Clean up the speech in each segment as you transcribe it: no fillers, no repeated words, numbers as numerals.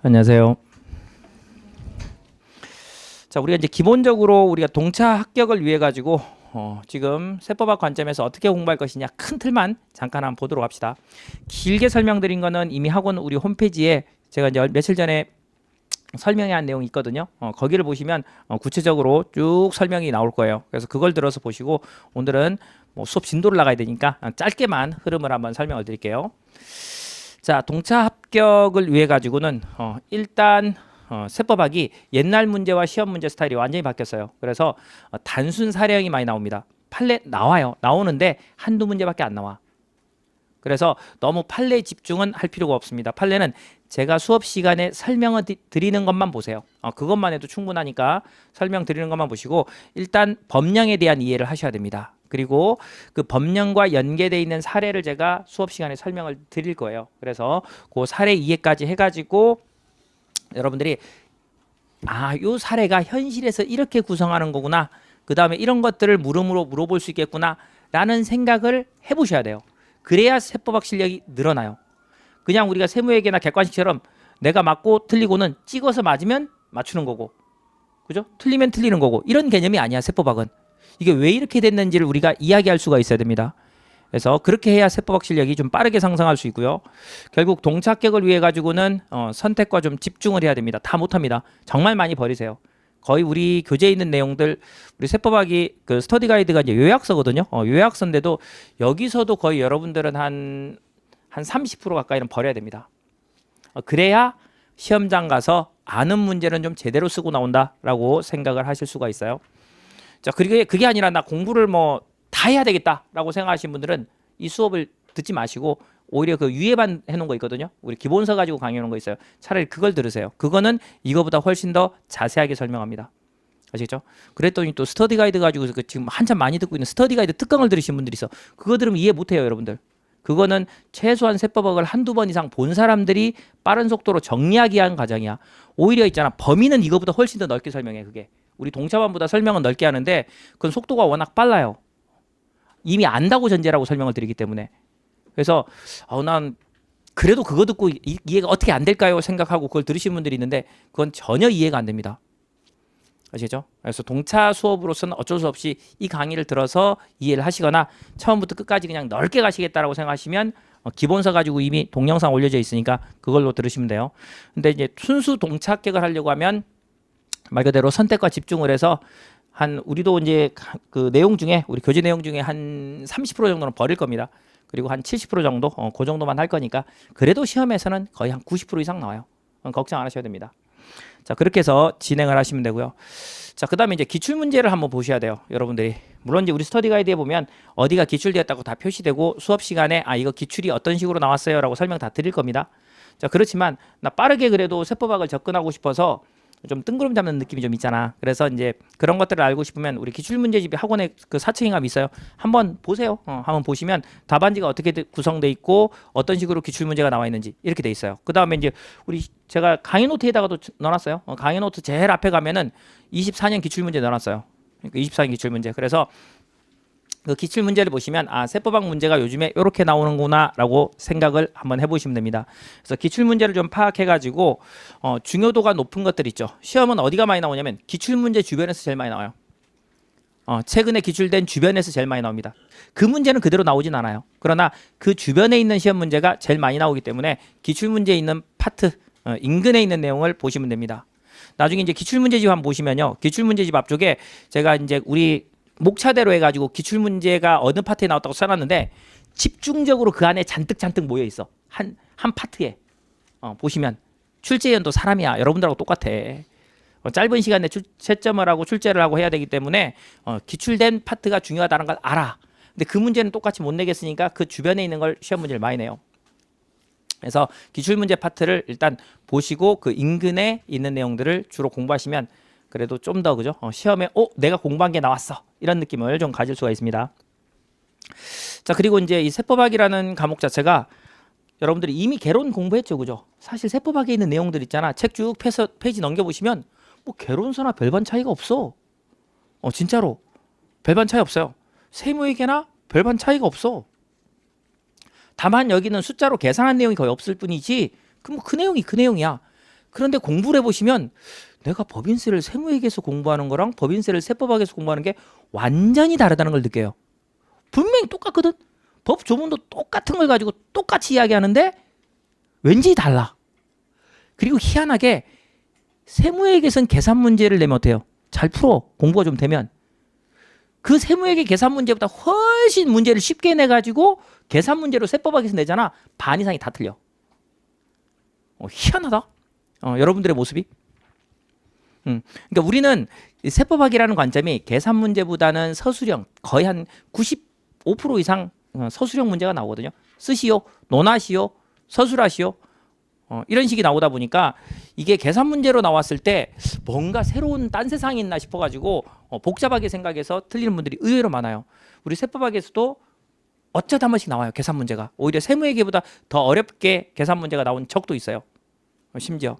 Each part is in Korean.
안녕하세요. 자, 우리가 이제 기본적으로 우리가 동차 합격을 위해 가지고 지금 세법학 관점에서 어떻게 공부할 것이냐 큰 틀만 잠깐 한번 보도록 합시다. 길게 설명드린 거는 이미 학원 우리 홈페이지에 제가 이제 며칠 전에 설명한 내용이 있거든요. 거기를 보시면 구체적으로 쭉 설명이 나올 거예요. 그래서 그걸 들어서 보시고 오늘은 뭐 수업 진도를 나가야 되니까 짧게만 흐름을 한번 설명을 드릴게요. 자, 동차 합격을 위해 가지고는 일단 세법학이 옛날 문제와 시험 문제 스타일이 완전히 바뀌었어요. 그래서 단순 사례형이 많이 나옵니다. 판례 나와요. 나오는데 한두 문제밖에 안 나와. 그래서 너무 판례 집중은 할 필요가 없습니다. 판례는 제가 수업 시간에 설명을 드리는 것만 보세요. 그것만 해도 충분하니까 설명 드리는 것만 보시고 일단 법령에 대한 이해를 하셔야 됩니다. 그리고 그 법령과 연계되어 있는 사례를 제가 수업 시간에 설명을 드릴 거예요. 그래서 그 사례 이해까지 해가지고 여러분들이 요 사례가 현실에서 이렇게 구성하는 거구나. 그 다음에 이런 것들을 물음으로 물어볼 수 있겠구나 라는 생각을 해보셔야 돼요. 그래야 세법학 실력이 늘어나요. 그냥 우리가 세무회계나 객관식처럼 내가 맞고 틀리고는 찍어서 맞으면 맞추는 거고, 그죠? 틀리면 틀리는 거고, 이런 개념이 아니야. 세법학은 이게 왜 이렇게 됐는지를 우리가 이야기할 수가 있어야 됩니다. 그래서 그렇게 해야 세법학 실력이 좀 빠르게 상승할 수 있고요. 결국 동차 합격을 위해 가지고는 선택과 좀 집중을 해야 됩니다. 다 못합니다. 정말 많이 버리세요. 거의 우리 교재에 있는 내용들, 우리 세법학이 그 스터디 가이드가 이제 요약서거든요. 요약서인데도 여기서도 거의 여러분들은 한 30% 가까이는 버려야 됩니다. 그래야 시험장 가서 아는 문제는 좀 제대로 쓰고 나온다라고 생각을 하실 수가 있어요. 자, 그게 아니라 나 공부를 뭐 다 해야 되겠다라고 생각하시는 분들은 이 수업을 듣지 마시고 오히려 그 위에만 해놓은 거 있거든요. 우리 기본서 가지고 강의하는 거 있어요. 차라리 그걸 들으세요. 그거는 이거보다 훨씬 더 자세하게 설명합니다. 아시겠죠? 그랬더니 또 스터디 가이드 가지고 지금 한참 많이 듣고 있는 스터디 가이드 특강을 들으신 분들이 있어. 그거 들으면 이해 못해요, 여러분들. 그거는 최소한 세법학을 한두 번 이상 본 사람들이 빠른 속도로 정리하기 위한 과정이야. 오히려 있잖아. 범위는 이거보다 훨씬 더 넓게 설명해. 그게 우리 동차반보다 설명은 넓게 하는데 그건 속도가 워낙 빨라요. 이미 안다고 전제라고 설명을 드리기 때문에. 그래서 난 그래도 그거 듣고 이해가 어떻게 안 될까요? 생각하고 그걸 들으시는 분들이 있는데 그건 전혀 이해가 안 됩니다. 아시겠죠? 그래서 동차 수업으로서는 어쩔 수 없이 이 강의를 들어서 이해를 하시거나 처음부터 끝까지 그냥 넓게 가시겠다라고 생각하시면 기본서 가지고 이미 동영상 올려져 있으니까 그걸로 들으시면 돼요. 근데 이제 순수 동차 합격을 하려고 하면 말 그대로 선택과 집중을 해서 우리도 이제 그 내용 중에 우리 교재 내용 중에 한 30% 정도는 버릴 겁니다. 그리고 한 70% 정도 그 정도만 할 거니까 그래도 시험에서는 거의 한 90% 이상 나와요. 걱정 안 하셔야 됩니다. 자, 그렇게 해서 진행을 하시면 되고요. 자, 그 다음에 이제 기출문제를 한번 보셔야 돼요. 여러분들이. 물론 이제 우리 스터디 가이드에 보면 어디가 기출되었다고 다 표시되고 수업 시간에 이거 기출이 어떤 식으로 나왔어요 라고 설명 다 드릴 겁니다. 자, 그렇지만 나 빠르게 그래도 세법학을 접근하고 싶어서 좀 뜬구름 잡는 느낌이 좀 있잖아. 그래서 이제 그런 것들을 알고 싶으면 우리 기출문제집이 학원에 그 사책인감이 있어요. 한번 보세요. 한번 보시면 답안지가 어떻게 구성돼 있고 어떤 식으로 기출문제가 나와 있는지 이렇게 돼 있어요. 그 다음에 이제 제가 강의 노트에다가도 넣어놨어요. 강의 노트 제일 앞에 가면은 24년 기출문제 넣어놨어요. 그러니까 24년 기출문제. 그래서 그 기출 문제를 보시면 세법학 문제가 요즘에 이렇게 나오는구나 라고 생각을 한번 해보시면 됩니다. 그래서 기출 문제를 좀 파악해 가지고 중요도가 높은 것들 있죠. 시험은 어디가 많이 나오냐면 기출 문제 주변에서 제일 많이 나와요. 최근에 기출된 주변에서 제일 많이 나옵니다. 그 문제는 그대로 나오진 않아요. 그러나 그 주변에 있는 시험 문제가 제일 많이 나오기 때문에 기출 문제에 있는 파트 인근에 있는 내용을 보시면 됩니다. 나중에 이제 기출 문제집 한번 보시면요. 기출 문제집 앞쪽에 제가 이제 우리 목차대로 해가지고 기출문제가 어느 파트에 나왔다고 써놨는데 집중적으로 그 안에 잔뜩 모여 있어. 한 파트에 보시면 출제위원도 사람이야. 여러분들하고 똑같아. 짧은 시간에 채점을 하고 출제를 하고 해야 되기 때문에 기출된 파트가 중요하다는 걸 알아. 근데 그 문제는 똑같이 못 내겠으니까 그 주변에 있는 걸 시험 문제를 많이 내요. 그래서 기출문제 파트를 일단 보시고 그 인근에 있는 내용들을 주로 공부하시면 그래도 좀 더 그죠? 시험에 내가 공부한 게 나왔어. 이런 느낌을 좀 가질 수가 있습니다. 자, 그리고 이제 이 세법학이라는 과목 자체가 여러분들이 이미 개론 공부했죠. 그죠? 사실 세법학에 있는 내용들 있잖아. 책 쭉 페이지 넘겨보시면 뭐 개론서나 별반 차이가 없어. 진짜로. 별반 차이 없어요. 세무회계나 별반 차이가 없어. 다만 여기는 숫자로 계산한 내용이 거의 없을 뿐이지 그 내용이 그 내용이야. 그런데 공부를 해보시면 내가 법인세를 세무회계에서 공부하는 거랑 법인세를 세법학에서 공부하는 게 완전히 다르다는 걸 느껴요. 분명히 똑같거든. 법 조문도 똑같은 걸 가지고 똑같이 이야기하는데 왠지 달라. 그리고 희한하게 세무회계에서는 계산 문제를 내면 어때요? 잘 풀어. 공부가 좀 되면. 그 세무회계 계산 문제보다 훨씬 문제를 쉽게 내가지고 계산 문제로 세법학에서 내잖아. 반 이상이 다 틀려. 희한하다. 여러분들의 모습이. 그러니까 우리는 세법학이라는 관점이 계산 문제보다는 서술형 거의 한 95% 이상 서술형 문제가 나오거든요. 쓰시오, 논하시오, 서술하시오. 이런 식이 나오다 보니까 이게 계산 문제로 나왔을 때 뭔가 새로운 딴 세상이 있나 싶어가지고 복잡하게 생각해서 틀리는 분들이 의외로 많아요. 우리 세법학에서도 어쩌다 한 번씩 나와요. 계산 문제가. 오히려 세무회계보다 더 어렵게 계산 문제가 나온 적도 있어요. 심지어.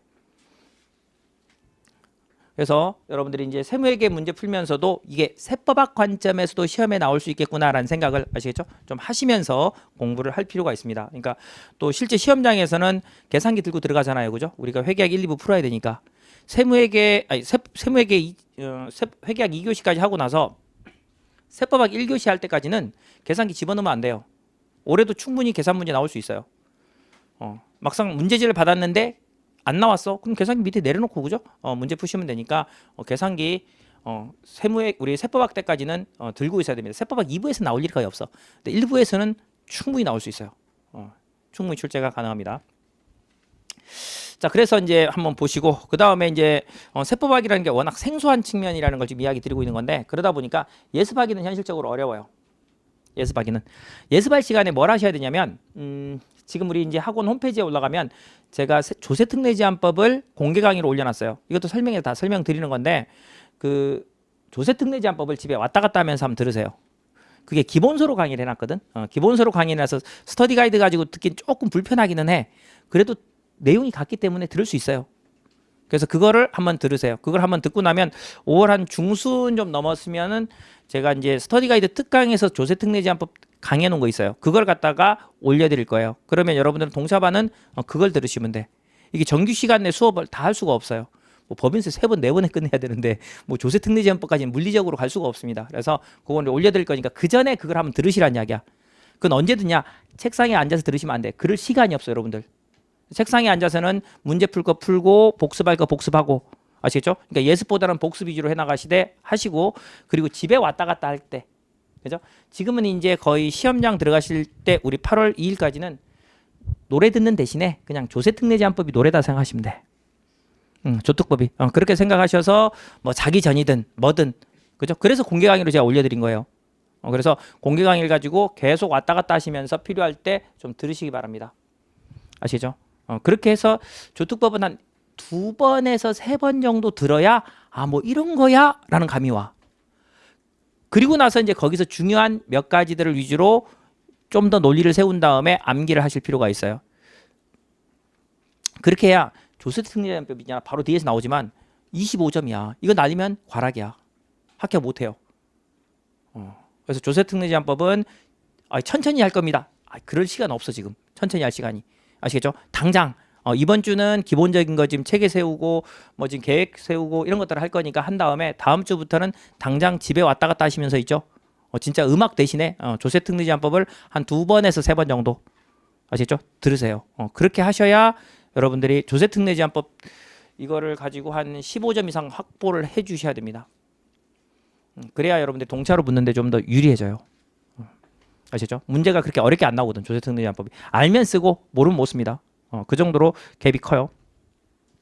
그래서 여러분들이 이제 세무회계 문제 풀면서도 이게 세법학 관점에서도 시험에 나올 수 있겠구나라는 생각을 아시겠죠? 좀 하시면서 공부를 할 필요가 있습니다. 그러니까 또 실제 시험장에서는 계산기 들고 들어가잖아요, 그죠? 우리가 회계학 1, 2부 풀어야 되니까 세무회계 회계학 2교시까지 하고 나서 세법학 1교시 할 때까지는 계산기 집어넣으면 안 돼요. 올해도 충분히 계산 문제 나올 수 있어요. 막상 문제지를 받았는데 안 나왔어? 그럼 계산기 밑에 내려놓고 그죠? 문제 푸시면 되니까 계산기 우리 세법학 때까지는 들고 있어야 됩니다. 세법학 2부에서 나올 일이 거의 없어. 근데 1부에서는 충분히 나올 수 있어요. 충분히 출제가 가능합니다. 자, 그래서 이제 한번 보시고 그 다음에 이제 세법학이라는 게 워낙 생소한 측면이라는 걸 지금 이야기 드리고 있는 건데 그러다 보니까 예습하기는 현실적으로 어려워요. 예습할 시간에 뭘 하셔야 되냐면 지금 우리 이제 학원 홈페이지에 올라가면 제가 조세특례제한법을 공개 강의로 올려놨어요. 이것도 설명에 다 설명드리는 건데 그 조세특례제한법을 집에 왔다 갔다 하면서 한번 들으세요. 그게 기본서로 강의를 해놨거든. 기본서로 강의라서 스터디 가이드 가지고 듣긴 조금 불편하기는 해. 그래도 내용이 같기 때문에 들을 수 있어요. 그래서 그거를 한번 들으세요. 그걸 한번 듣고 나면 5월 한 중순 좀 넘었으면은 제가 이제 스터디 가이드 특강에서 조세특례제한법 강의해 놓은 거 있어요. 그걸 갖다가 올려드릴 거예요. 그러면 여러분들은 동사반은 그걸 들으시면 돼. 이게 정규 시간 내 수업을 다 할 수가 없어요. 뭐 법인세 3번, 4번에 끝내야 되는데 뭐 조세특례제한법까지는 물리적으로 갈 수가 없습니다. 그래서 그걸 올려드릴 거니까 그 전에 그걸 한번 들으시란 이야기야. 그건 언제 듣냐? 책상에 앉아서 들으시면 안 돼. 그럴 시간이 없어요, 여러분들. 책상에 앉아서는 문제 풀 거 풀고 복습할 거 복습하고 아시겠죠? 그러니까 예습보다는 복습 위주로 해나가시되 하시고 그리고 집에 왔다 갔다 할 때 그죠? 지금은 이제 거의 시험장 들어가실 때 우리 8월 2일까지는 노래 듣는 대신에 그냥 조세특례제한법이 노래다 생각하시면 돼. 조특법이 그렇게 생각하셔서 뭐 자기 전이든 뭐든 그죠? 그래서 공개 강의로 제가 올려드린 거예요. 그래서 공개 강의를 가지고 계속 왔다 갔다 하시면서 필요할 때 좀 들으시기 바랍니다. 아시죠? 그렇게 해서 조특법은 한 2번에서 3번 정도 들어야 뭐 이런 거야 라는 감이 와. 그리고 나서 이제 거기서 중요한 몇 가지들을 위주로 좀 더 논리를 세운 다음에 암기를 하실 필요가 있어요. 그렇게 해야 조세특례제한법이냐 바로 뒤에서 나오지만 25점이야. 이거 날리면 과락이야. 합격 못해요. 그래서 조세특례제한법은 천천히 할 겁니다. 그럴 시간 없어 지금. 천천히 할 시간이. 아시겠죠? 당장 이번 주는 기본적인 거 지금 체계 세우고 뭐 지금 계획 세우고 이런 것들을 할 거니까 한 다음에 다음 주부터는 당장 집에 왔다 갔다 하시면서 있죠. 진짜 음악 대신에 조세특례제한법을 한 2번에서 3번 정도 아시겠죠? 들으세요. 그렇게 하셔야 여러분들이 조세특례제한법 이거를 가지고 한 15점 이상 확보를 해 주셔야 됩니다. 그래야 여러분들 동차로 붙는데 좀 더 유리해져요. 아시죠? 문제가 그렇게 어렵게 안 나오거든. 조세특례제한법이. 알면 쓰고 모르면 못 씁니다. 그 정도로 갭이 커요.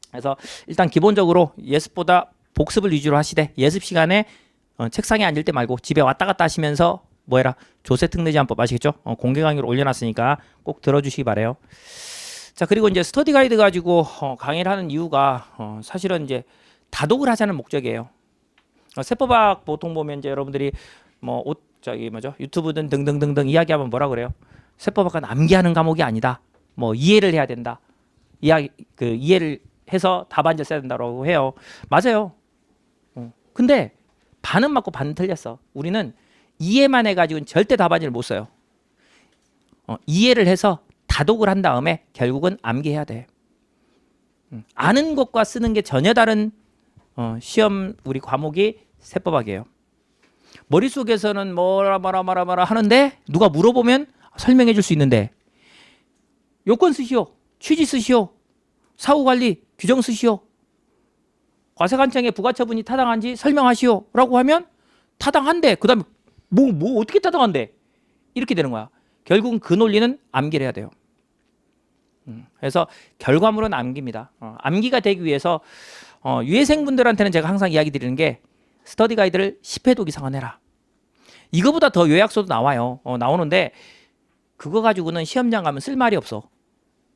그래서 일단 기본적으로 예습보다 복습을 위주로 하시되 예습 시간에 책상에 앉을 때 말고 집에 왔다 갔다 하시면서 뭐해라 조세특례제한법 아시겠죠? 공개 강의로 올려놨으니까 꼭 들어주시기 바래요. 자 그리고 이제 스터디 가이드 가지고 강의를 하는 이유가 사실은 이제 다독을 하자는 목적이에요. 세법학 보통 보면 이제 여러분들이 뭐 유튜브든 등등등등 이야기하면 뭐라 그래요? 세법학은 암기하는 과목이 아니다. 뭐 이해를 해야 된다. 이해를 해서 답안지를 써야 된다고 해요. 맞아요. 근데 반은 맞고 반은 틀렸어. 우리는 이해만 해가지고는 절대 답안지를 못 써요. 이해를 해서 다독을 한 다음에 결국은 암기해야 돼. 아는 것과 쓰는 게 전혀 다른 시험 우리 과목이 세법학이에요. 머릿속에서는 뭐라 하는데 누가 물어보면 설명해 줄 수 있는데 요건 쓰시오, 취지 쓰시오, 사후관리 규정 쓰시오, 과세관청의 부가처분이 타당한지 설명하시오 라고 하면 타당한데 그 다음에 뭐 어떻게 타당한데 이렇게 되는 거야. 결국은 그 논리는 암기를 해야 돼요. 그래서 결과물은 암기입니다. 암기가 되기 위해서 유예생분들한테는 제가 항상 이야기 드리는 게 스터디 가이드를 10회독 이상은 해라. 이거보다 더 요약서도 나와요. 나오는데 그거 가지고는 시험장 가면 쓸 말이 없어.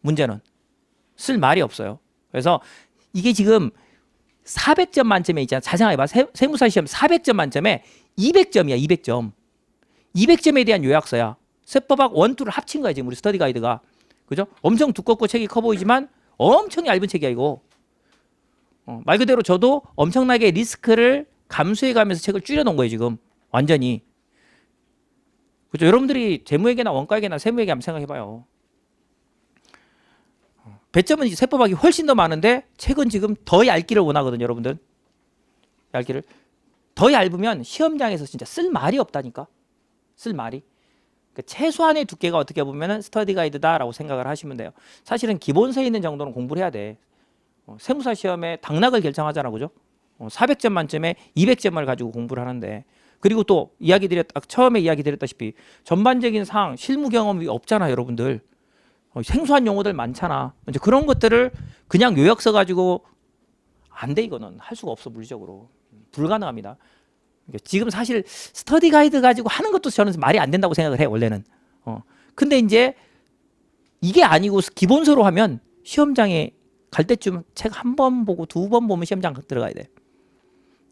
문제는 쓸 말이 없어요. 그래서 이게 지금 400점 만점에 있잖아. 잘 생각해봐. 세무사 시험 400점 만점에 200점이야. 200점. 200점에 대한 요약서야. 세법학 1, 2를 합친 거야 지금 우리 스터디 가이드가. 그죠? 엄청 두껍고 책이 커 보이지만 엄청 얇은 책이야 이거. 말 그대로 저도 엄청나게 리스크를 감수해 가면서 책을 줄여 놓은 거예요 지금. 완전히. 그죠? 여러분들이 재무회계나 원가회계나 세무회계 한번 생각해 봐요. 배점은 이제 세법학이 훨씬 더 많은데 책은 지금 더 얇기를 원하거든요 여러분들. 얇기를. 더 얇으면 시험장에서 진짜 쓸 말이 없다니까. 쓸 말이. 그러니까 최소한의 두께가 어떻게 보면 스터디 가이드다라고 생각을 하시면 돼요. 사실은 기본서에 있는 정도는 공부를 해야 돼. 세무사 시험에 당락을 결정하잖아. 그죠? 400점 만점에 200점을 가지고 공부를 하는데 그리고 또 처음에 이야기 드렸다시피 전반적인 사항, 실무 경험이 없잖아 여러분들. 생소한 용어들 많잖아. 이제 그런 것들을 그냥 요약서 가지고 안 돼. 이거는 할 수가 없어. 물리적으로 불가능합니다. 지금 사실 스터디 가이드 가지고 하는 것도 저는 말이 안 된다고 생각을 해 원래는. 근데 이제 이게 아니고 기본서로 하면 시험장에 갈 때쯤 책 한 번 보고 2번 보면 시험장 들어가야 돼.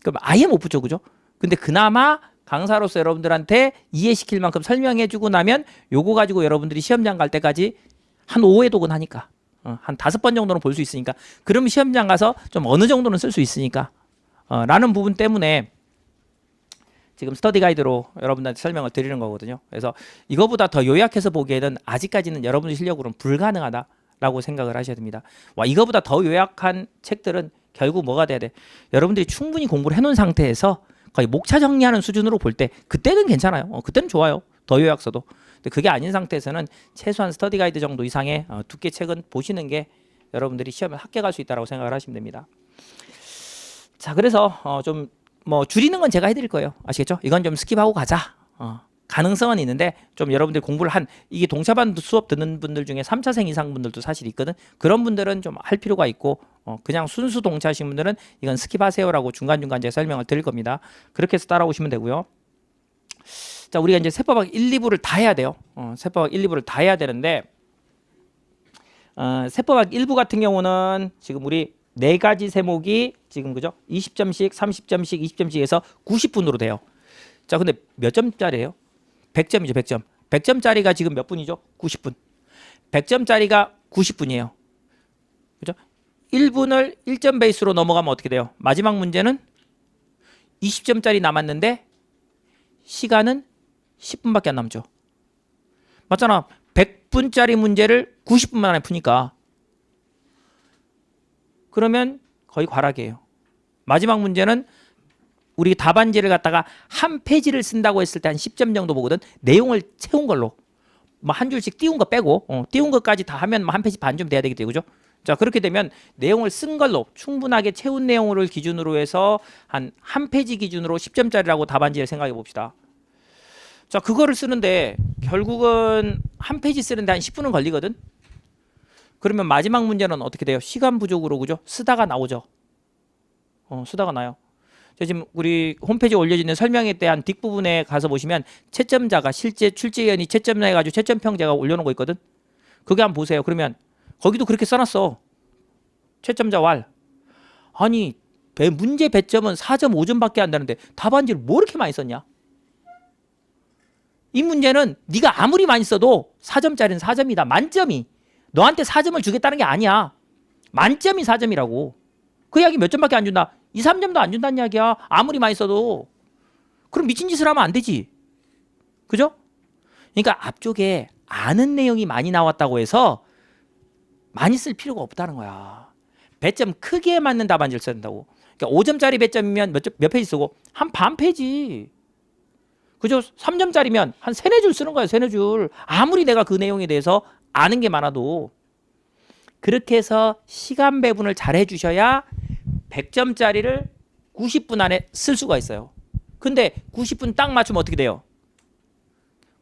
그럼 아예 못 붙죠. 그죠? 근데 그나마 강사로서 여러분들한테 이해시킬 만큼 설명해주고 나면 요거 가지고 여러분들이 시험장 갈 때까지 한 5회독은 하니까 한 5번 정도는 볼 수 있으니까 그러면 시험장 가서 좀 어느 정도는 쓸 수 있으니까 라는 부분 때문에 지금 스터디 가이드로 여러분들한테 설명을 드리는 거거든요. 그래서 이거보다 더 요약해서 보기에는 아직까지는 여러분의 실력으로는 불가능하다라고 생각을 하셔야 됩니다. 이거보다 더 요약한 책들은 결국 뭐가 돼야 돼? 여러분들이 충분히 공부를 해놓은 상태에서 거의 목차 정리하는 수준으로 볼 때 그때는 괜찮아요. 그때는 좋아요. 더 요약서도. 근데 그게 아닌 상태에서는 최소한 스터디 가이드 정도 이상의 두께 책은 보시는 게 여러분들이 시험에 합격할 수 있다고 생각을 하시면 됩니다. 자, 그래서 좀 뭐 줄이는 건 제가 해드릴 거예요. 아시겠죠? 이건 좀 스킵하고 가자. 가능성은 있는데 좀 여러분들이 공부를 이게 동차반 수업 듣는 분들 중에 3차생 이상 분들도 사실 있거든. 그런 분들은 좀 할 필요가 있고 그냥 순수 동차하신 분들은 이건 스킵하세요라고 중간중간 제가 설명을 드릴 겁니다. 그렇게 해서 따라오시면 되고요. 자, 우리가 이제 세법학 1, 2부를 다 해야 돼요. 세법학 1, 2부를 다 해야 되는데 세법학 1부 같은 경우는 지금 우리 4가지 세목이 지금 그죠? 20점씩, 30점씩, 20점씩 해서 90분으로 돼요. 자, 근데 몇 점짜리예요? 100점이죠, 100점. 100점짜리가 지금 몇 분이죠? 90분. 100점짜리가 90분이에요. 그죠? 1분을 1점 베이스로 넘어가면 어떻게 돼요? 마지막 문제는 20점짜리 남았는데 시간은 10분밖에 안 남죠. 맞잖아. 100분짜리 문제를 90분 만에 푸니까. 그러면 거의 과락이에요. 마지막 문제는 우리 답안지를 갖다가 한 페이지를 쓴다고 했을 때 한 10점 정도 보거든. 내용을 채운 걸로. 뭐 한 줄씩 띄운 거 빼고 띄운 것까지 다 하면 뭐 한 페이지 반 좀 돼야 되겠죠. 그죠? 자, 그렇게 되면 내용을 쓴 걸로 충분하게 채운 내용을 기준으로 해서 한 페이지 기준으로 10점짜리라고 답안지를 생각해 봅시다. 자, 그거를 쓰는데 결국은 한 페이지 쓰는데 한 10분은 걸리거든. 그러면 마지막 문제는 어떻게 돼요? 시간 부족으로 그죠? 쓰다가 나오죠. 쓰다가 나요. 지금 우리 홈페이지에 올려지는 설명에 대한 뒷부분에 가서 보시면 채점자가 실제 출제위원이 채점해가지고 채점평 제가 올려놓은 거 있거든. 그게 한번 보세요. 그러면 거기도 그렇게 써놨어. 채점자 왈. 아니 문제 배점은 4.5점밖에 안 되는데 답안지를 뭐 이렇게 많이 썼냐? 이 문제는 네가 아무리 많이 써도 4점짜리는 4점이다. 만점이. 너한테 4점을 주겠다는 게 아니야. 만점이 4점이라고. 그 이야기 몇 점밖에 안 준다. 2, 3점도 안 준다는 이야기야. 아무리 많이 써도. 그럼 미친 짓을 하면 안 되지. 그죠? 그러니까 앞쪽에 아는 내용이 많이 나왔다고 해서 많이 쓸 필요가 없다는 거야. 배점 크기에 맞는 답안지를 써야 된다고. 그러니까 5점짜리 배점이면 몇 페이지 쓰고? 한 반 페이지. 그죠? 3점짜리면 한 3-4줄 쓰는 거예요. 3-4줄. 아무리 내가 그 내용에 대해서 아는 게 많아도. 그렇게 해서 시간 배분을 잘 해주셔야 100점짜리를 90분 안에 쓸 수가 있어요. 근데 90분 딱 맞추면 어떻게 돼요?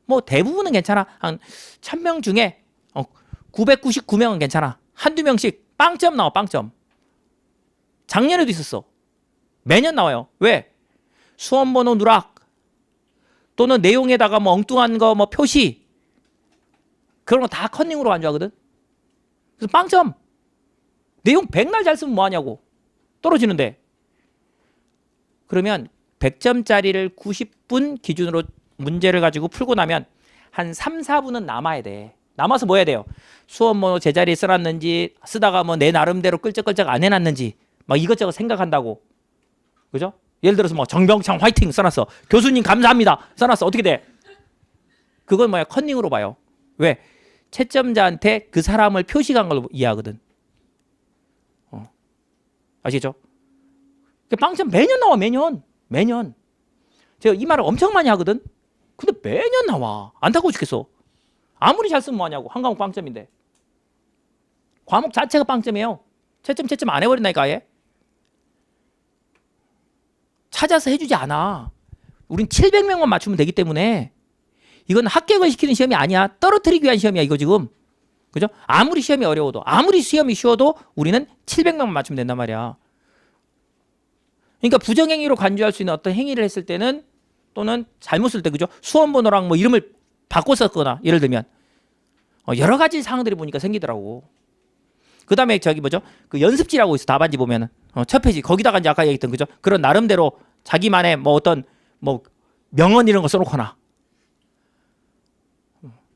뭐 대부분은 괜찮아. 한 1000명 중에 999명은 괜찮아. 한두 명씩 빵점 나와. 빵점. 작년에도 있었어. 매년 나와요. 왜? 수험번호 누락 또는 내용에다가 뭐 엉뚱한 거 뭐 표시 그런 거 다 컨닝으로 간주하거든. 그래서 빵점. 내용 백날 잘 쓰면 뭐하냐고. 떨어지는데. 그러면 100점짜리를 90분 기준으로 문제를 가지고 풀고 나면 한 3-4분은 남아야 돼. 남아서 뭐 해야 돼요? 수업 뭐 제자리에 써놨는지 쓰다가 뭐 내 나름대로 끌적끌적 안 해놨는지 막 이것저것 생각한다고. 그죠? 예를 들어서 뭐 정병창 화이팅 써놨어. 교수님 감사합니다 써놨어. 어떻게 돼? 그건 뭐야? 컨닝으로 봐요. 왜? 채점자한테 그 사람을 표시한 걸로 이해하거든. 아시겠죠? 빵점 매년 나와. 매년. 제가 이 말을 엄청 많이 하거든. 근데 매년 나와. 안타까워 죽겠어. 아무리 잘 쓰면 뭐하냐고. 한 과목 빵점인데. 과목 자체가 빵점이에요. 채점 안 해버린다니까 아예. 찾아서 해주지 않아. 우린 700명만 맞추면 되기 때문에 이건 합격을 시키는 시험이 아니야. 떨어뜨리기 위한 시험이야 이거 지금. 그죠? 아무리 시험이 어려워도 아무리 시험이 쉬워도 우리는 700명만 맞추면 된단 말이야. 그러니까 부정행위로 간주할 수 있는 어떤 행위를 했을 때는 또는 잘못 쓸 때 그죠? 수험번호랑 뭐 이름을 바꿔 썼거나 예를 들면 여러 가지 상황들이 보니까 생기더라고. 그 다음에 저기 뭐죠? 그 연습지라고 있어. 답안지 보면은 첫 페이지 거기다가 이제 아까 얘기했던 그죠? 그런 나름대로 자기만의 뭐 어떤 뭐 명언 이런 거 써놓거나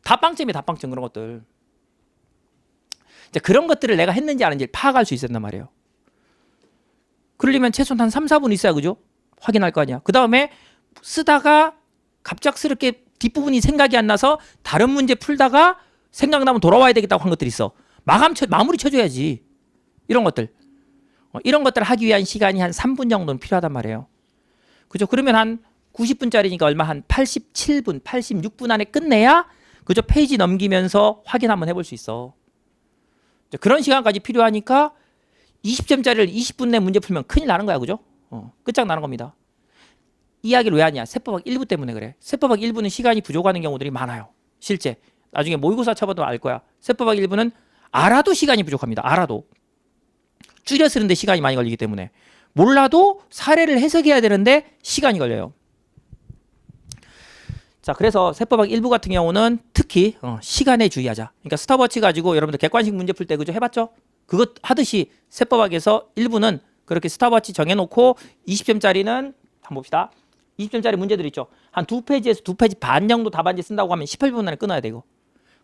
다 빵점이야. 다 빵점 그런 것들. 이제 그런 것들을 내가 했는지 안 했는지 파악할 수 있었단 말이에요. 그러려면 최소한 한 3-4분 있어야 그죠? 확인할 거 아니야. 그 다음에 쓰다가 갑작스럽게 뒷부분이 생각이 안 나서 다른 문제 풀다가 생각나면 돌아와야 되겠다고 한 것들이 있어. 마무리 쳐줘야지. 이런 것들. 이런 것들을 하기 위한 시간이 한 3분 정도는 필요하단 말이에요. 그죠? 그러면 한 90분짜리니까 얼마 한 87분, 86분 안에 끝내야 그죠? 페이지 넘기면서 확인 한번 해볼 수 있어. 그런 시간까지 필요하니까 20점짜리를 20분 내 문제 풀면 큰일 나는 거야. 그죠? 끝장나는 겁니다. 이야기를 왜 하냐? 세법학 1부 때문에 그래. 세법학 1부는 시간이 부족하는 경우들이 많아요. 실제. 나중에 모의고사 쳐봐도 알 거야. 세법학 1부는 알아도 시간이 부족합니다. 알아도. 줄여 쓰는데 시간이 많이 걸리기 때문에. 몰라도 사례를 해석해야 되는데 시간이 걸려요. 자, 그래서 세법학 1부 같은 경우는 특히 시간에 주의하자. 그러니까 스탑워치 가지고 여러분들 객관식 문제 풀 때 그죠? 해봤죠? 그것 하듯이 세법학에서 1부는 그렇게 스탑워치 정해놓고 20점짜리는 한번 봅시다. 20점짜리 문제들 있죠. 한 2페이지에서 2페이지 반 정도 답안지 쓴다고 하면 18분 안에 끊어야 돼 이거.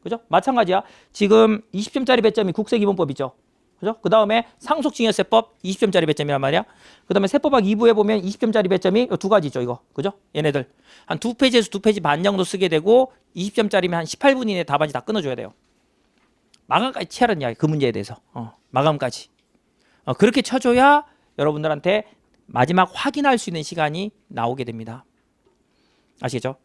그죠? 마찬가지야. 지금 20점짜리 배점이 국세기본법 있죠. 그죠? 그 다음에 상속증여세법 20점짜리 배점이란 말이야. 그 다음에 세법학 2부에 보면 20점짜리 배점이 두 가지 있죠. 이거. 그죠? 얘네들. 한 2페이지에서 2페이지 반 정도 쓰게 되고 20점짜리면 한 18분 이내에 답안지 다 끊어줘야 돼요. 마감까지 치하는 이야기. 그 문제에 대해서. 마감까지. 그렇게 쳐줘야 여러분들한테 마지막 확인할 수 있는 시간이 나오게 됩니다. 아시겠죠?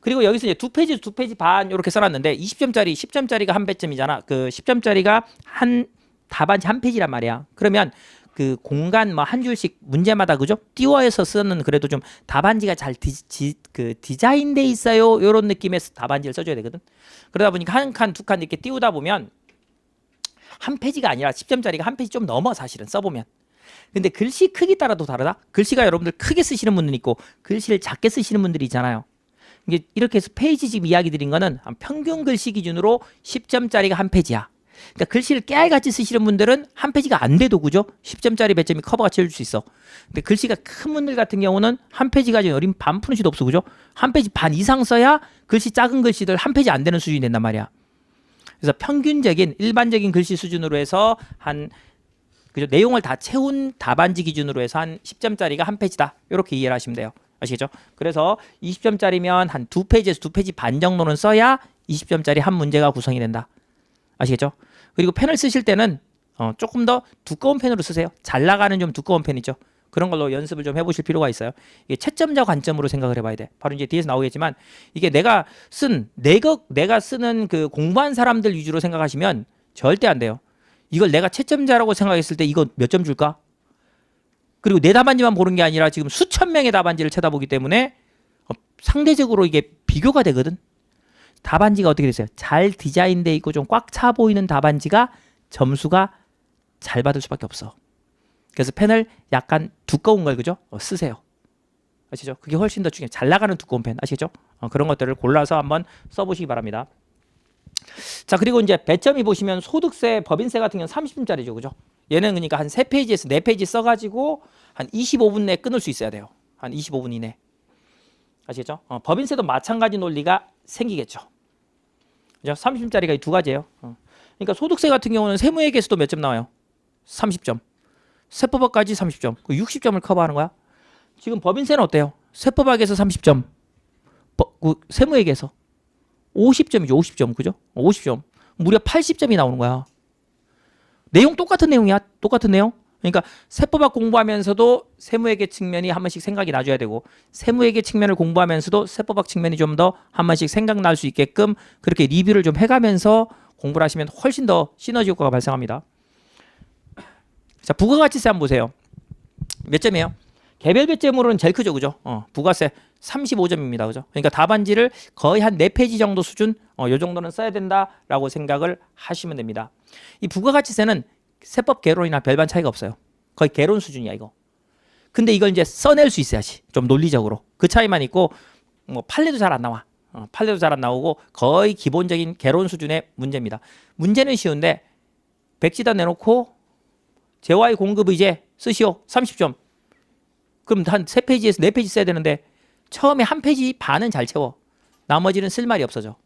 그리고 여기서 이제 2페이지, 2페이지 반 이렇게 써놨는데 20점짜리, 10점짜리가 한 배점이잖아. 그 10점짜리가 한 답안지 한 페이지란 말이야. 그러면 그 공간 뭐 한 줄씩 문제마다 그죠? 띄워서 쓰는 그래도 좀 답안지가 잘 디자인돼 있어요. 이런 느낌의 답안지를 써줘야 되거든. 그러다 보니까 한 칸, 두 칸 이렇게 띄우다 보면 한 페이지가 아니라 10점짜리가 한 페이지 좀 넘어 사실은 써보면. 근데 글씨 크기 따라도 다르다. 글씨가 여러분들 크게 쓰시는 분들 있고 글씨를 작게 쓰시는 분들이 있잖아요. 이게 이렇게 해서 페이지 지금 이야기 드린 거는 평균 글씨 기준으로 10점짜리가 한 페이지야. 그러니까 글씨를 깨알같이 쓰시는 분들은 한 페이지가 안 돼도 그죠? 10점짜리 배점이 커버가 채워줄 수 있어. 근데 글씨가 큰 분들 같은 경우는 한 페이지까지 어린 반 푸는 시도 없어 그죠? 한 페이지 반 이상 써야 글씨 작은 글씨들 한 페이지 안 되는 수준이 된단 말이야. 그래서 평균적인 일반적인 글씨 수준으로 해서 한 그죠? 내용을 다 채운 답안지 기준으로 해서 한 10점짜리가 한 페이지다. 이렇게 이해를 하시면 돼요. 아시겠죠? 그래서 20점짜리면 한 2페이지에서 2페이지 반 정도는 써야 20점짜리 한 문제가 구성이 된다. 아시겠죠? 그리고 펜을 쓰실 때는 조금 더 두꺼운 펜으로 쓰세요. 잘 나가는 좀 두꺼운 펜이죠. 그런 걸로 연습을 좀 해보실 필요가 있어요. 이게 채점자 관점으로 생각을 해봐야 돼. 바로 이제 뒤에서 나오겠지만 이게 내가 쓰는 그 공부한 사람들 위주로 생각하시면 절대 안 돼요. 이걸 내가 채점자라고 생각했을 때 이거 몇 점 줄까? 그리고 내 답안지만 보는 게 아니라 지금 수천 명의 답안지를 쳐다보기 때문에 상대적으로 이게 비교가 되거든. 답안지가 어떻게 됐어요? 잘 디자인돼 있고 좀 꽉 차 보이는 답안지가 점수가 잘 받을 수밖에 없어. 그래서 펜을 약간 두꺼운 걸 그죠? 쓰세요. 아시죠? 그게 훨씬 더 중요해요. 잘 나가는 두꺼운 펜 아시죠? 그런 것들을 골라서 한번 써보시기 바랍니다. 자, 그리고 이제 배점이 보시면 소득세, 법인세 같은 경우는 30분짜리죠, 그죠? 얘는 그러니까 한 3페이지에서 4페이지 써가지고 한 25분 내에 끊을 수 있어야 돼요. 한 25분 이내. 아시겠죠? 법인세도 마찬가지 논리가 생기겠죠. 그죠? 30분짜리가 이 두 가지예요. 그러니까 소득세 같은 경우는 세무회계에서도 몇 점 나와요? 30점. 세법학까지 30점. 60점을 커버하는 거야. 지금 법인세는 어때요? 세법학에서 30점. 세무회계에서 50점이죠. 50점. 그죠? 50점. 무려 80점이 나오는 거야. 내용 똑같은 내용이야. 똑같은 내용. 그러니까 세법학 공부하면서도 세무회계 측면이 한 번씩 생각이 나줘야 되고 세무회계 측면을 공부하면서도 세법학 측면이 좀 더 한 번씩 생각날 수 있게끔 그렇게 리뷰를 좀 해가면서 공부를 하시면 훨씬 더 시너지 효과가 발생합니다. 자, 부가가치세 한번 보세요. 몇 점이에요? 개별 배점으로는 제일 크죠, 그죠? 부가세 35점입니다, 그죠? 그러니까 답안지를 거의 한 4페이지 정도 수준, 요 정도는 써야 된다라고 생각을 하시면 됩니다. 이 부가가치세는 세법 개론이나 별반 차이가 없어요. 거의 개론 수준이야, 이거. 근데 이걸 이제 써낼 수 있어야지, 좀 논리적으로. 그 차이만 있고, 뭐 판례도 잘 안 나와. 판례도 잘 안 나오고 거의 기본적인 개론 수준의 문제입니다. 문제는 쉬운데 백지다 내놓고 재화의 공급의제 쓰시오. 30점. 그럼 한 3페이지에서 4페이지 써야 되는데 처음에 한 페이지 반은 잘 채워. 나머지는 쓸 말이 없어져.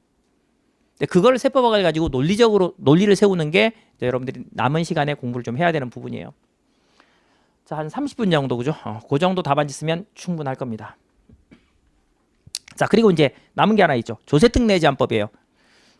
그걸 세법학을 가지고 논리를 세우는 게 여러분들이 남은 시간에 공부를 좀 해야 되는 부분이에요. 자, 한 30분 정도 그죠? 그 정도 답안지 쓰면 충분할 겁니다. 자, 그리고 이제 남은 게 하나 있죠. 조세특례제한법이에요.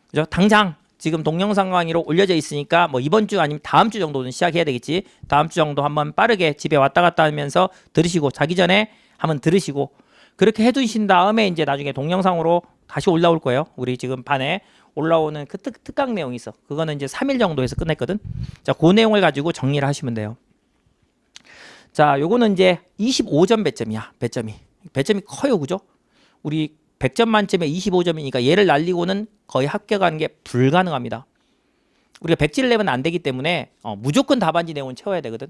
그죠? 당장 지금 동영상 강의로 올려져 있으니까 뭐 이번 주 아니면 다음 주 정도는 시작해야 되겠지. 다음 주 정도 한번 빠르게 집에 왔다 갔다 하면서 들으시고 자기 전에 한번 들으시고 그렇게 해두신 다음에 이제 나중에 동영상으로 다시 올라올 거예요. 우리 지금 반에 올라오는 그 특강 내용이 있어. 그거는 이제 3일 정도 해서 끝냈거든. 자, 그 내용을 가지고 정리를 하시면 돼요. 자, 요거는 이제 25점 배점이야. 배점이 커요, 그죠? 우리 100점 만점에 25점이니까 얘를 날리고는 거의 합격하는 게 불가능합니다. 우리가 백지를 내면 안 되기 때문에 무조건 답안지 내용은 채워야 되거든.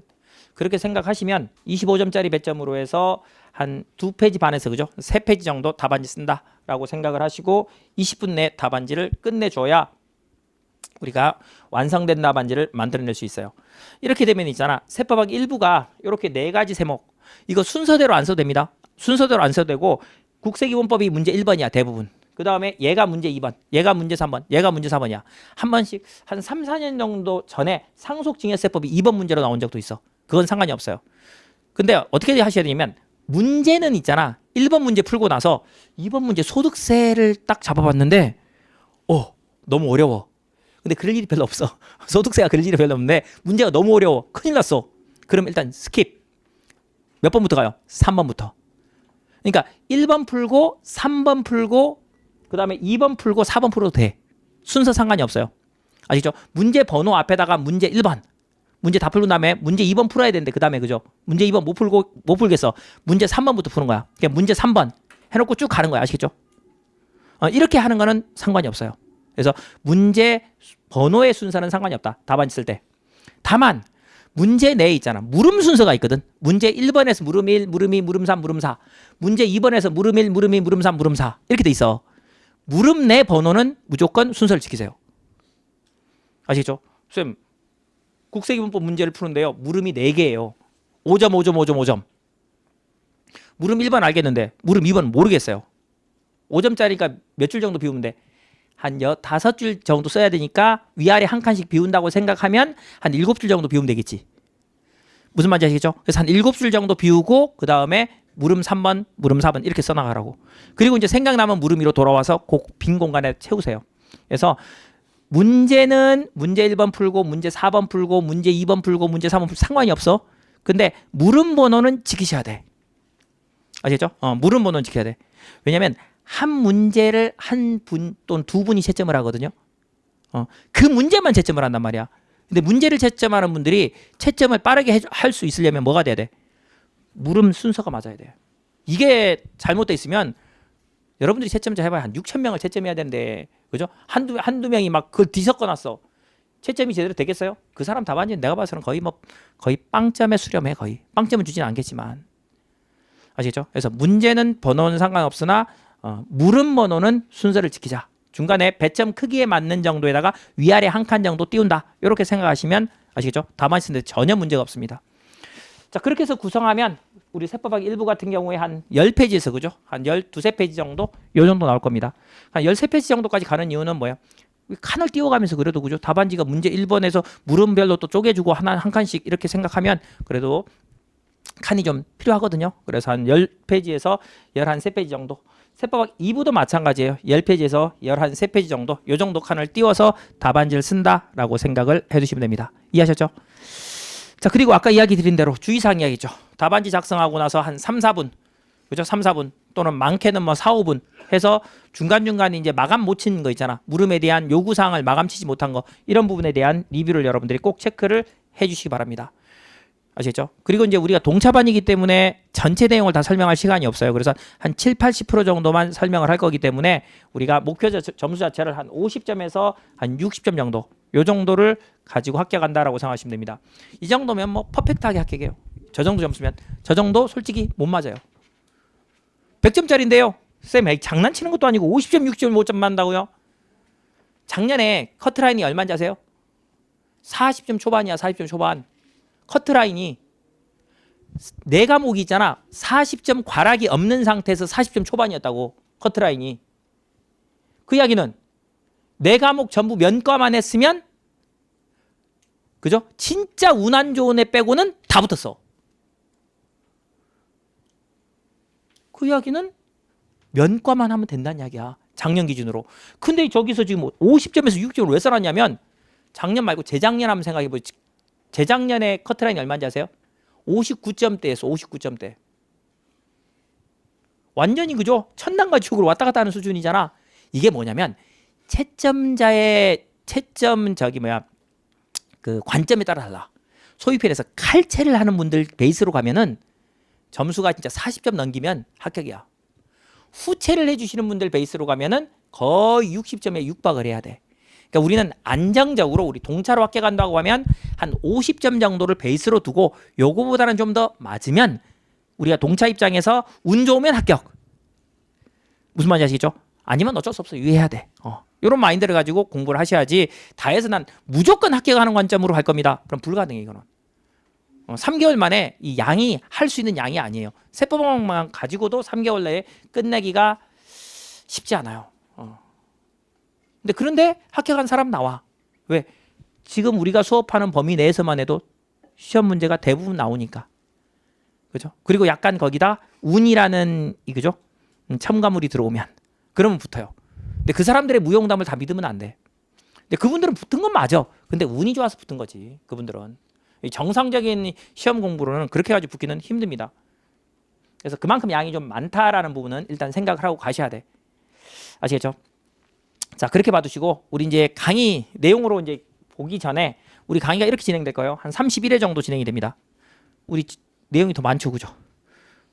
그렇게 생각하시면 25점짜리 배점으로 해서 한 2페이지 반에서 그죠? 3페이지 정도 답안지 쓴다라고 생각을 하시고 20분 내에 답안지를 끝내줘야 우리가 완성된 답안지를 만들어낼 수 있어요. 이렇게 되면 있잖아. 세법학 1부가 이렇게 4가지 세목. 이거 순서대로 안 써도 됩니다. 순서대로 안 써도 되고 국세기본법이 문제 1번이야 대부분. 그 다음에 얘가 문제 2번, 얘가 문제 3번, 얘가 문제 4번이야. 한 번씩 한 3, 4년 정도 전에 상속증여세법이 2번 문제로 나온 적도 있어. 그건 상관이 없어요. 근데 어떻게 하셔야 되냐면 문제는 있잖아. 1번 문제 풀고 나서 2번 문제 소득세를 딱 잡아봤는데 너무 어려워. 근데 그럴 일이 별로 없어. 소득세가 그럴 일이 별로 없는데 문제가 너무 어려워. 큰일 났어. 그럼 일단 스킵. 몇 번부터 가요? 3번부터. 그러니까 1번 풀고 3번 풀고 그 다음에 2번 풀고 4번 풀어도 돼. 순서 상관이 없어요. 아시죠? 문제 번호 앞에다가 문제 1번 문제 다 풀고 다음에 문제 2번 풀어야 되는데 그 다음에 그죠? 문제 2번 못 풀겠어. 문제 3번부터 푸는 거야. 그러니까 문제 3번 해놓고 쭉 가는 거야. 아시겠죠? 이렇게 하는 거는 상관이 없어요. 그래서 문제 번호의 순서는 상관이 없다. 답안지 쓸 때. 다만 문제 내에 있잖아. 물음 순서가 있거든. 문제 1번에서 물음 1, 물음 2, 물음 3, 물음 4. 문제 2번에서 물음 1, 물음 2, 물음 3, 물음 4. 이렇게 돼 있어. 물음 내 번호는 무조건 순서를 지키세요. 아시겠죠? 쌤, 국세기본법 문제를 푸는데요. 물음이 4개예요. 5점, 5점, 5점, 5점. 물음 1번 알겠는데 물음 2번 모르겠어요. 5점짜리니까 몇 줄 정도 비우면 돼? 한 5줄 정도 써야 되니까 위아래 한 칸씩 비운다고 생각하면 한 7줄 정도 비우면 되겠지. 무슨 말인지 아시겠죠? 그래서 한 7줄 정도 비우고 그 다음에 물음 3번, 물음 4번 이렇게 써나가라고. 그리고 이제 생각나면 물음 위로 돌아와서 빈 공간에 채우세요. 그래서 문제는 문제 1번 풀고 문제 4번 풀고 문제 2번 풀고 문제 3번 풀고 상관이 없어. 근데 물음 번호는 지키셔야 돼. 아시겠죠? 물음 번호는 지켜야 돼. 왜냐면 한 문제를 한 분 또는 두 분이 채점을 하거든요. 그 문제만 채점을 한단 말이야. 근데 문제를 채점하는 분들이 채점을 빠르게 할 수 있으려면 뭐가 돼야 돼? 물음 순서가 맞아야 돼. 이게 잘못돼 있으면 여러분들이 채점자 해봐야 한 6,000명을 채점해야 되는데, 그죠? 한두 명이 막 그걸 뒤섞어 놨어. 채점이 제대로 되겠어요? 그 사람 답안지는 내가 봐서는 거의 빵점에 수렴해. 거의 빵점은 주진 않겠지만. 아시겠죠? 그래서 문제는 번호는 상관없으나 물음 번호는 순서를 지키자. 중간에 배점 크기에 맞는 정도에다가 위아래 한 칸 정도 띄운다. 이렇게 생각하시면 아시겠죠? 답안 쓰는데 전혀 문제가 없습니다. 자, 그렇게 해서 구성하면 우리 세법학 1부 같은 경우에 한 10페이지에서, 그죠? 한 12페이지 정도? 요 정도 나올 겁니다. 한 13페이지 정도까지 가는 이유는 뭐예요? 칸을 띄워가면서 그래도, 그죠? 답안지가 문제 1번에서 물음별로 또 쪼개주고 한 칸씩 이렇게 생각하면 그래도 칸이 좀 필요하거든요. 그래서 한 10페이지에서 11페이지 정도. 세법학 2부도 마찬가지예요. 10페이지에서 11페이지 정도. 요 정도 칸을 띄워서 답안지를 쓴다라고 생각을 해주시면 됩니다. 이해하셨죠? 자, 그리고 아까 이야기 드린 대로 주의사항 이야기죠. 답안지 작성하고 나서 한 3, 4분, 그죠? 3, 4분 또는 많게는 뭐 4, 5분 해서 중간중간에 이제 마감 못 치는 거 있잖아. 물음에 대한 요구사항을 마감치지 못한 거, 이런 부분에 대한 리뷰를 여러분들이 꼭 체크를 해주시기 바랍니다. 아시겠죠? 그리고 이제 우리가 동차반이기 때문에 전체 내용을 다 설명할 시간이 없어요. 그래서 한 7, 80% 정도만 설명을 할 거기 때문에 우리가 목표 점수 자체를 한 50점에서 한 60점 정도, 요 정도를 가지고 합격한다라고 생각하시면 됩니다. 이 정도면 뭐 퍼펙트하게 합격해요. 저 정도 점수면. 저 정도 솔직히 못 맞아요. 100점짜리인데요. 쌤, 장난치는 것도 아니고 50점, 60점, 5점 맞는다고요? 작년에 커트라인이 얼마인지 아세요? 40점 초반이야. 40점 초반. 커트라인이 4과목이 있잖아. 40점 과락이 없는 상태에서 40점 초반이었다고. 커트라인이. 그 이야기는 4과목 전부 면과만 했으면, 그죠? 진짜 운 안 좋은 애 빼고는 다 붙었어. 그 이야기는 면과만 하면 된다는 이야기야. 작년 기준으로. 근데 저기서 지금 50점에서 60점을 왜 써놨냐면, 작년 말고 재작년 한번 생각해보지. 재작년에 커트라인이 얼마인지 아세요? 59점대에서 59점대. 완전히, 그죠? 천당과지옥으로 왔다 갔다 하는 수준이잖아. 이게 뭐냐면 채점자의 채점 그 관점에 따라 달라. 소위 표현해서 칼체를 하는 분들 베이스로 가면은 점수가 진짜 40점 넘기면 합격이야. 후체를 해주시는 분들 베이스로 가면은 거의 60점에 육박을 해야 돼. 그러니까 우리는 안정적으로 우리 동차로 합격한다고 하면 한 50점 정도를 베이스로 두고 요거보다는 좀 더 맞으면 우리가 동차 입장에서 운 좋으면 합격. 무슨 말인지 아시겠죠? 아니면 어쩔 수 없어. 유예해야 돼. 이런 마인드를 가지고 공부를 하셔야지, 다 해서 난 무조건 합격하는 관점으로 할 겁니다. 그럼 불가능해. 이거는 3개월 만에 이 양이 할 수 있는 양이 아니에요. 세법만 가지고도 3개월 내에 끝내기가 쉽지 않아요. 그런데 합격한 사람 나와. 왜? 지금 우리가 수업하는 범위 내에서만 해도 시험 문제가 대부분 나오니까. 그죠? 그리고 약간 거기다 운이라는 그죠? 첨가물이 들어오면 그러면 붙어요. 근데 그 사람들의 무용담을 다 믿으면 안 돼. 근데 그분들은 붙은 건 맞아. 근데 운이 좋아서 붙은 거지. 그분들은 정상적인 시험 공부로는 그렇게 가지고 붙기는 힘듭니다. 그래서 그만큼 양이 좀 많다라는 부분은 일단 생각을 하고 가셔야 돼. 아시겠죠? 자, 그렇게 봐두시고 우리 이제 강의 내용으로 이제 보기 전에 우리 강의가 이렇게 진행될 거예요. 한 31회 정도 진행이 됩니다. 우리 내용이 더 많죠, 그죠?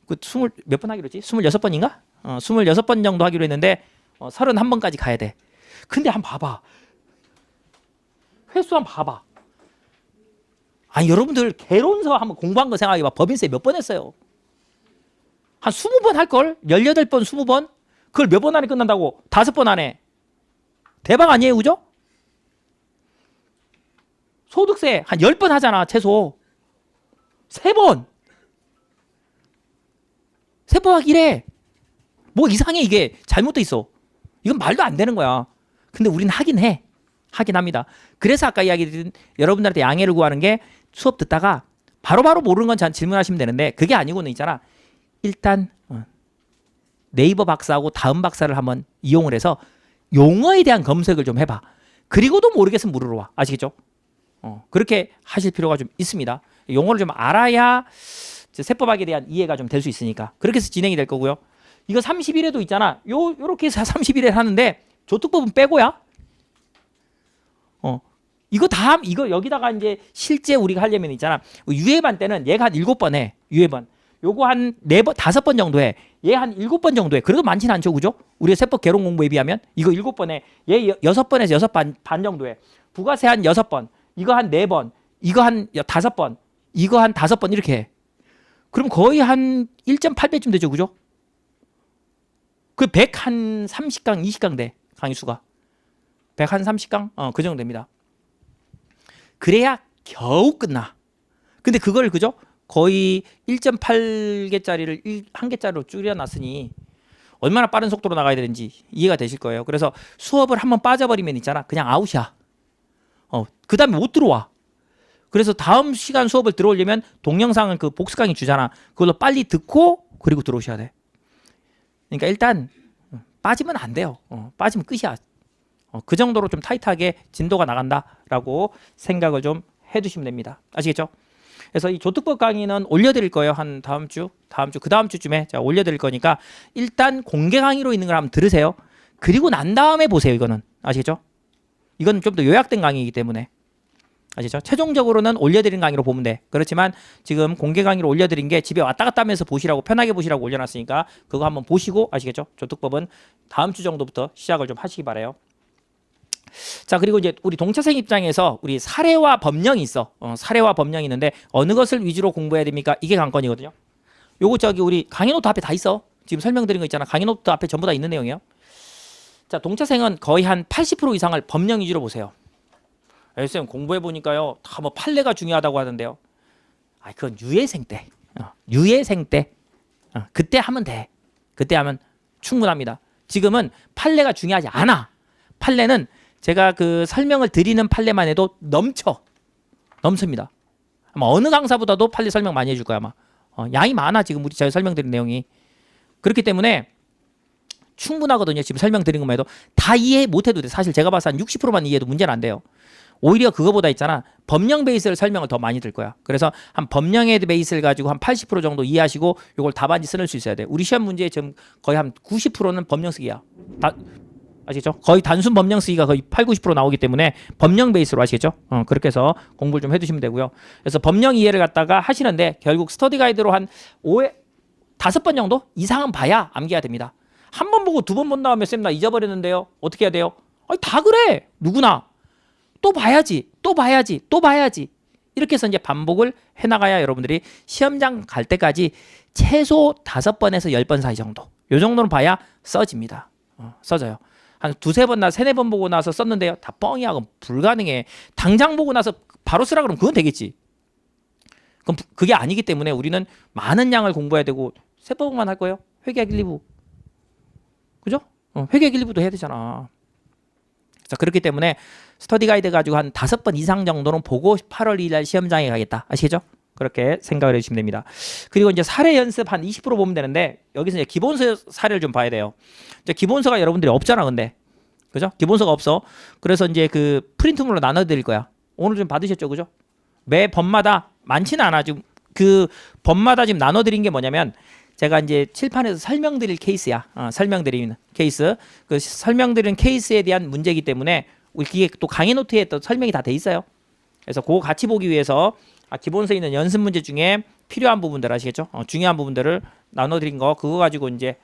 그 20 몇 번 하기로 했지? 26번인가? 26번 정도 하기로 했는데 31번까지 가야 돼. 근데 한번 봐봐. 횟수 한번 봐봐. 아니, 여러분들 개론서 한번 공부한 거 생각해봐. 법인세 몇 번 했어요? 한 20번 할걸? 18번, 20번? 그걸 몇 번 안에 끝난다고? 5번 안에. 대박 아니에요, 그죠? 소득세 한 10번 하잖아, 최소. 3번. 세법학 1회. 뭐 이상해, 이게. 잘못돼 있어. 이건 말도 안 되는 거야. 근데 우리는 하긴 해. 하긴 합니다. 그래서 아까 이야기 드린 여러분들한테 양해를 구하는 게, 수업 듣다가 바로바로 모르는 건 질문하시면 되는데, 그게 아니고는 있잖아. 일단 네이버 박사하고 다음 박사를 한번 이용을 해서 용어에 대한 검색을 좀 해봐. 그리고도 모르겠으면 물으러 와. 아시겠죠? 그렇게 하실 필요가 좀 있습니다. 용어를 좀 알아야 세법학에 대한 이해가 좀 될 수 있으니까. 그렇게 해서 진행이 될 거고요. 이거 30일에도 있잖아. 요렇게 해서 30일에 하는데 조특법은 빼고야. 이거 이거 여기다가 이제 실제 우리가 하려면 있잖아. 유예반 때는 얘가 한 7번 해. 유예반. 요거 한 4번, 5번 정도 해. 얘 한 7번 정도 해. 그래도 많지는 않죠. 그죠? 우리가 세법 개론 공부에 비하면 이거 7번 해. 얘 6번에서 6반 정도 해. 부가세 한 6번. 이거 한 4번. 이거 한 5번. 이거 한 5번 이렇게 해. 그럼 거의 한 1.8배쯤 되죠. 그죠? 그 100 한 30강, 20강 돼. 강의 수가. 100 한 30강? 그 정도 됩니다. 그래야 겨우 끝나. 근데 그걸 그죠? 거의 1.8개짜리를 1개짜리로 줄여놨으니 얼마나 빠른 속도로 나가야 되는지 이해가 되실 거예요. 그래서 수업을 한번 빠져버리면 있잖아. 그냥 아웃이야. 그 다음에 못 들어와. 그래서 다음 시간 수업을 들어오려면 동영상은 그 복습 강의 주잖아. 그걸로 빨리 듣고 그리고 들어오셔야 돼. 그러니까 일단 빠지면 안 돼요. 빠지면 끝이야. 그 정도로 좀 타이트하게 진도가 나간다라고 생각을 좀 해두시면 됩니다. 아시겠죠? 그래서 이 조특법 강의는 올려드릴 거예요. 한 다음 주, 그 다음 주쯤에 제가 올려드릴 거니까 일단 공개 강의로 있는 걸 한번 들으세요. 그리고 난 다음에 보세요. 이거는 아시겠죠? 이건 좀 더 요약된 강의이기 때문에 아시죠? 최종적으로는 올려드린 강의로 보면 돼. 그렇지만 지금 공개 강의로 올려드린 게 집에 왔다 갔다 하면서 보시라고 편하게 보시라고 올려놨으니까 그거 한번 보시고 아시겠죠? 조특법은 다음 주 정도부터 시작을 좀 하시기 바라요. 자, 그리고 이제 우리 동차생 입장에서 우리 사례와 법령이 있어. 사례와 법령이 있는데 어느 것을 위주로 공부해야 됩니까? 이게 관건이거든요. 요거 우리 강의 노트 앞에 다 있어. 지금 설명드린 거 있잖아. 강의 노트 앞에 전부 다 있는 내용이에요. 자, 동차생은 거의 한 80% 이상을 법령 위주로 보세요. 쌤 공부해 보니까요. 다 뭐 판례가 중요하다고 하던데요. 그건 유예생 때. 유예생 때. 그때 하면 돼. 그때 하면 충분합니다. 지금은 판례가 중요하지 않아. 판례는 제가 그 설명을 드리는 판례만 해도 넘습니다. 아마 어느 강사보다도 판례 설명 많이 해줄 거야 아마. 양이 많아 지금 제가 설명드린 내용이. 그렇기 때문에 충분하거든요. 지금 설명드린 것만 해도 다 이해 못해도 돼. 사실 제가 봐서 한 60%만 이해해도 문제는 안 돼요. 오히려 그거보다 있잖아. 법령 베이스를 설명을 더 많이 들 거야. 그래서 한 법령의 베이스를 가지고 한 80% 정도 이해하시고 이걸 답안지 쓸 수 있어야 돼. 우리 시험 문제에 지금 거의 한 90%는 법령 쓰기야. 아시겠죠? 거의 단순 법령 쓰기가 거의 80-90% 나오기 때문에 법령 베이스로 아시겠죠? 그렇게 해서 공부를 좀 해두시면 되고요. 그래서 법령 이해를 갖다가 하시는데 결국 스터디 가이드로 한 5번 정도 이상은 봐야 암기가 됩니다. 한 번 보고 2번 본 다음에 쌤 나 잊어버렸는데요. 어떻게 해야 돼요? 다 그래. 누구나. 또 봐야지. 이렇게 해서 이제 반복을 해나가야 여러분들이 시험장 갈 때까지 최소 5번에서 10번 사이 정도. 요 정도는 봐야 써집니다. 써져요. 한 2-3번 3-4번 보고 나서 썼는데요. 다 뻥이야. 그럼 불가능해. 당장 보고 나서 바로 쓰라 그러면 그건 되겠지. 그럼 그게 아니기 때문에 우리는 많은 양을 공부해야 되고 세법만 할 거예요. 회계학 1, 2부. 그죠? 회계학 1, 2부도 해야 되잖아. 자, 그렇기 때문에 스터디 가이드 가지고 한 5번 이상 정도는 보고 8월 2일 날 시험장에 가겠다. 아시겠죠? 그렇게 생각을 해주시면 됩니다. 그리고 이제 사례 연습 한 20% 보면 되는데 여기서 이제 기본서 사례를 좀 봐야 돼요. 이제 기본서가 여러분들이 없잖아, 근데. 그죠? 기본서가 없어. 그래서 이제 그 프린트물로 나눠드릴 거야. 오늘 좀 받으셨죠, 그죠? 매 법마다 많지는 않아. 지금 그 법마다 지금 나눠드린 게 뭐냐면 제가 이제 칠판에서 설명드릴 케이스야. 설명드리는 케이스. 그 설명드리는 케이스에 대한 문제이기 때문에 우리 이게 또 강의 노트에 또 설명이 다 돼 있어요. 그래서 그거 같이 보기 위해서 기본서에 있는 연습 문제 중에 필요한 부분들 아시겠죠? 중요한 부분들을 나눠드린 거 그거 가지고 이제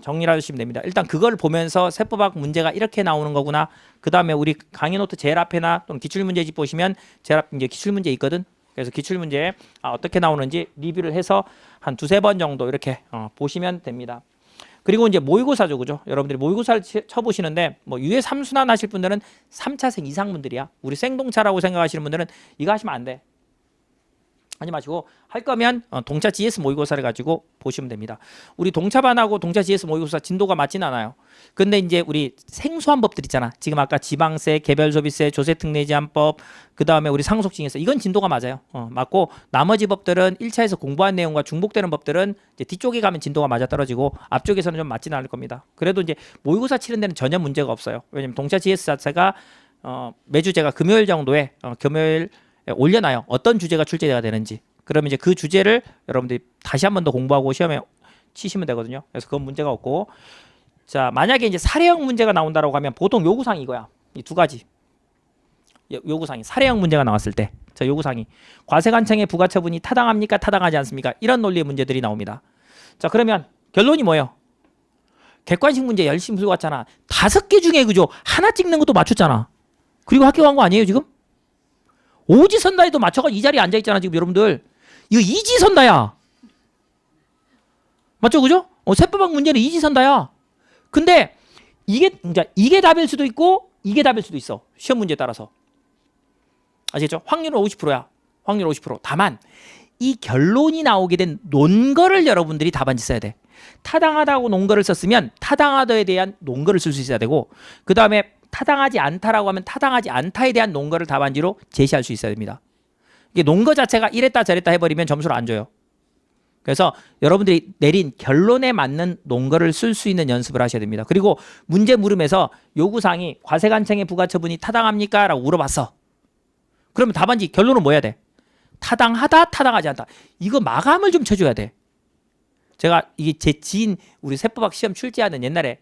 정리를 하시면 됩니다. 일단 그걸 보면서 세법학 문제가 이렇게 나오는 거구나. 그 다음에 우리 강의 노트 제일 앞에나 또는 기출문제집 보시면 제일 앞에 이제 기출문제 있거든. 그래서 기출문제 어떻게 나오는지 리뷰를 해서 한 2-3번 정도 이렇게 보시면 됩니다. 그리고 이제 모의고사죠, 그죠? 여러분들이 모의고사를 쳐보시는데 뭐 유예 3순환 하실 분들은 3차생 이상 분들이야. 우리 생동차라고 생각하시는 분들은 이거 하시면 안 돼. 하지 마시고 할 거면 동차 GS 모의고사를 가지고 보시면 됩니다. 우리 동차반하고 동차 GS 모의고사 진도가 맞진 않아요. 근데 이제 우리 생소한 법들 있잖아. 지금 아까 지방세, 개별소비세, 조세특례제한법, 그 다음에 우리 상속증여세 이건 진도가 맞아요. 맞고 나머지 법들은 1차에서 공부한 내용과 중복되는 법들은 이제 뒤쪽에 가면 진도가 맞아 떨어지고 앞쪽에서는 좀 맞지는 않을 겁니다. 그래도 이제 모의고사 치는 데는 전혀 문제가 없어요. 왜냐면 동차 GS 자체가 매주 제가 금요일 정도에 금요일 올려놔요. 어떤 주제가 출제가 되는지. 그러면 이제 그 주제를 여러분들이 다시 한 번 더 공부하고 시험에 치시면 되거든요. 그래서 그건 문제가 없고, 자 만약에 이제 사례형 문제가 나온다라고 하면 보통 요구사항이 이거야. 이 두 가지 요구사항이 사례형 문제가 나왔을 때, 자 요구사항이 과세관청의 부가처분이 타당합니까 타당하지 않습니까, 이런 논리의 문제들이 나옵니다. 자 그러면 결론이 뭐예요? 객관식 문제 열심히 풀고 왔잖아. 5개 중에 그죠? 하나 찍는 것도 맞췄잖아. 그리고 합격한 거 아니에요 지금? 오지선다에도 맞춰가 이 자리에 앉아있잖아 지금 여러분들. 이거 이지선다야. 맞죠 그죠? 세법학 문제는 이지선다야. 근데 이게 답일 수도 있고 이게 답일 수도 있어. 시험 문제에 따라서. 아시겠죠? 확률은 50%야. 확률 50%. 다만 이 결론이 나오게 된 논거를 여러분들이 답안지 써야 돼. 타당하다고 논거를 썼으면 타당하다에 대한 논거를 쓸 수 있어야 되고, 그 다음에 타당하지 않다라고 하면 타당하지 않다에 대한 논거를 답안지로 제시할 수 있어야 됩니다. 이게 논거 자체가 이랬다 저랬다 해버리면 점수를 안 줘요. 그래서 여러분들이 내린 결론에 맞는 논거를 쓸 수 있는 연습을 하셔야 됩니다. 그리고 문제 물음에서 요구사항이 과세관청의 부가처분이 타당합니까? 라고 물어봤어. 그러면 답안지 결론은 뭐 해야 돼? 타당하다, 타당하지 않다. 이거 마감을 좀 쳐줘야 돼. 제가 이게 제 지인, 우리 세법학 시험 출제하는 옛날에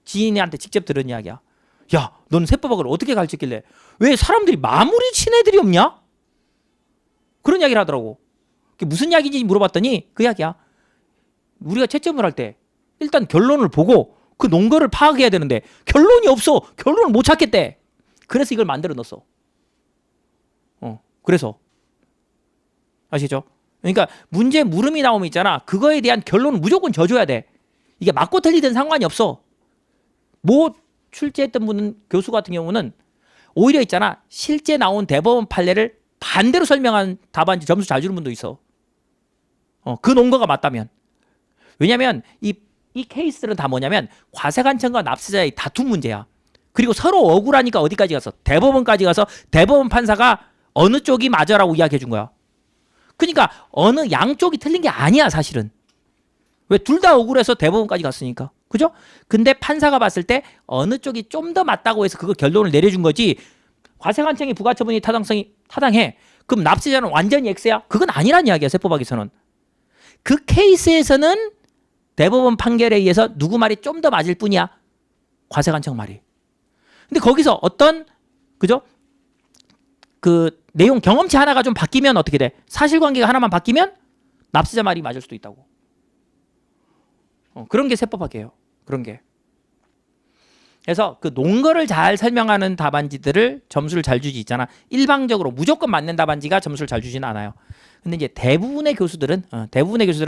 지인한테 직접 들은 이야기야. 야, 넌 세법학을 어떻게 가르쳤길래 왜 사람들이 마무리 친 애들이 없냐? 그런 이야기를 하더라고. 그게 무슨 이야기인지 물어봤더니 그 이야기야. 우리가 채점을 할 때 일단 결론을 보고 그 논거를 파악해야 되는데 결론이 없어. 결론을 못 찾겠대. 그래서 이걸 만들어 놨어. 그래서 아시죠? 그러니까 문제 물음이 나오면 있잖아. 그거에 대한 결론은 무조건 져줘야 돼. 이게 맞고 틀리든 상관이 없어. 뭐 출제했던 분은, 교수 같은 경우는 오히려 있잖아. 실제 나온 대법원 판례를 반대로 설명한 답안지 점수 잘 주는 분도 있어. 그 논거가 맞다면. 왜냐면 이 케이스들은 다 뭐냐면 과세관청과 납세자의 다툼 문제야. 그리고 서로 억울하니까 어디까지 가서? 대법원까지 가서 대법원 판사가 어느 쪽이 맞아라고 이야기해 준 거야. 그러니까 어느 양쪽이 틀린 게 아니야 사실은. 왜? 둘 다 억울해서 대법원까지 갔으니까. 그죠? 근데 판사가 봤을 때 어느 쪽이 좀 더 맞다고 해서 그거 결론을 내려준 거지. 과세관청의 부가처분이 타당해. 그럼 납세자는 완전히 X야? 그건 아니란 이야기야 세법학에서는. 그 케이스에서는 대법원 판결에 의해서 누구 말이 좀 더 맞을 뿐이야. 과세관청 말이. 근데 거기서 어떤 그죠? 그 내용 경험치 하나가 좀 바뀌면 어떻게 돼? 사실관계가 하나만 바뀌면 납세자 말이 맞을 수도 있다고. 그런 게 세법학이에요. 그런 게. 그래서 그 논거를 잘 설명하는 답안지들을 점수를 잘 주지 있잖아. 일방적으로 무조건 맞는 답안지가 점수를 잘 주지는 않아요. 근데 이제 대부분의 교수들은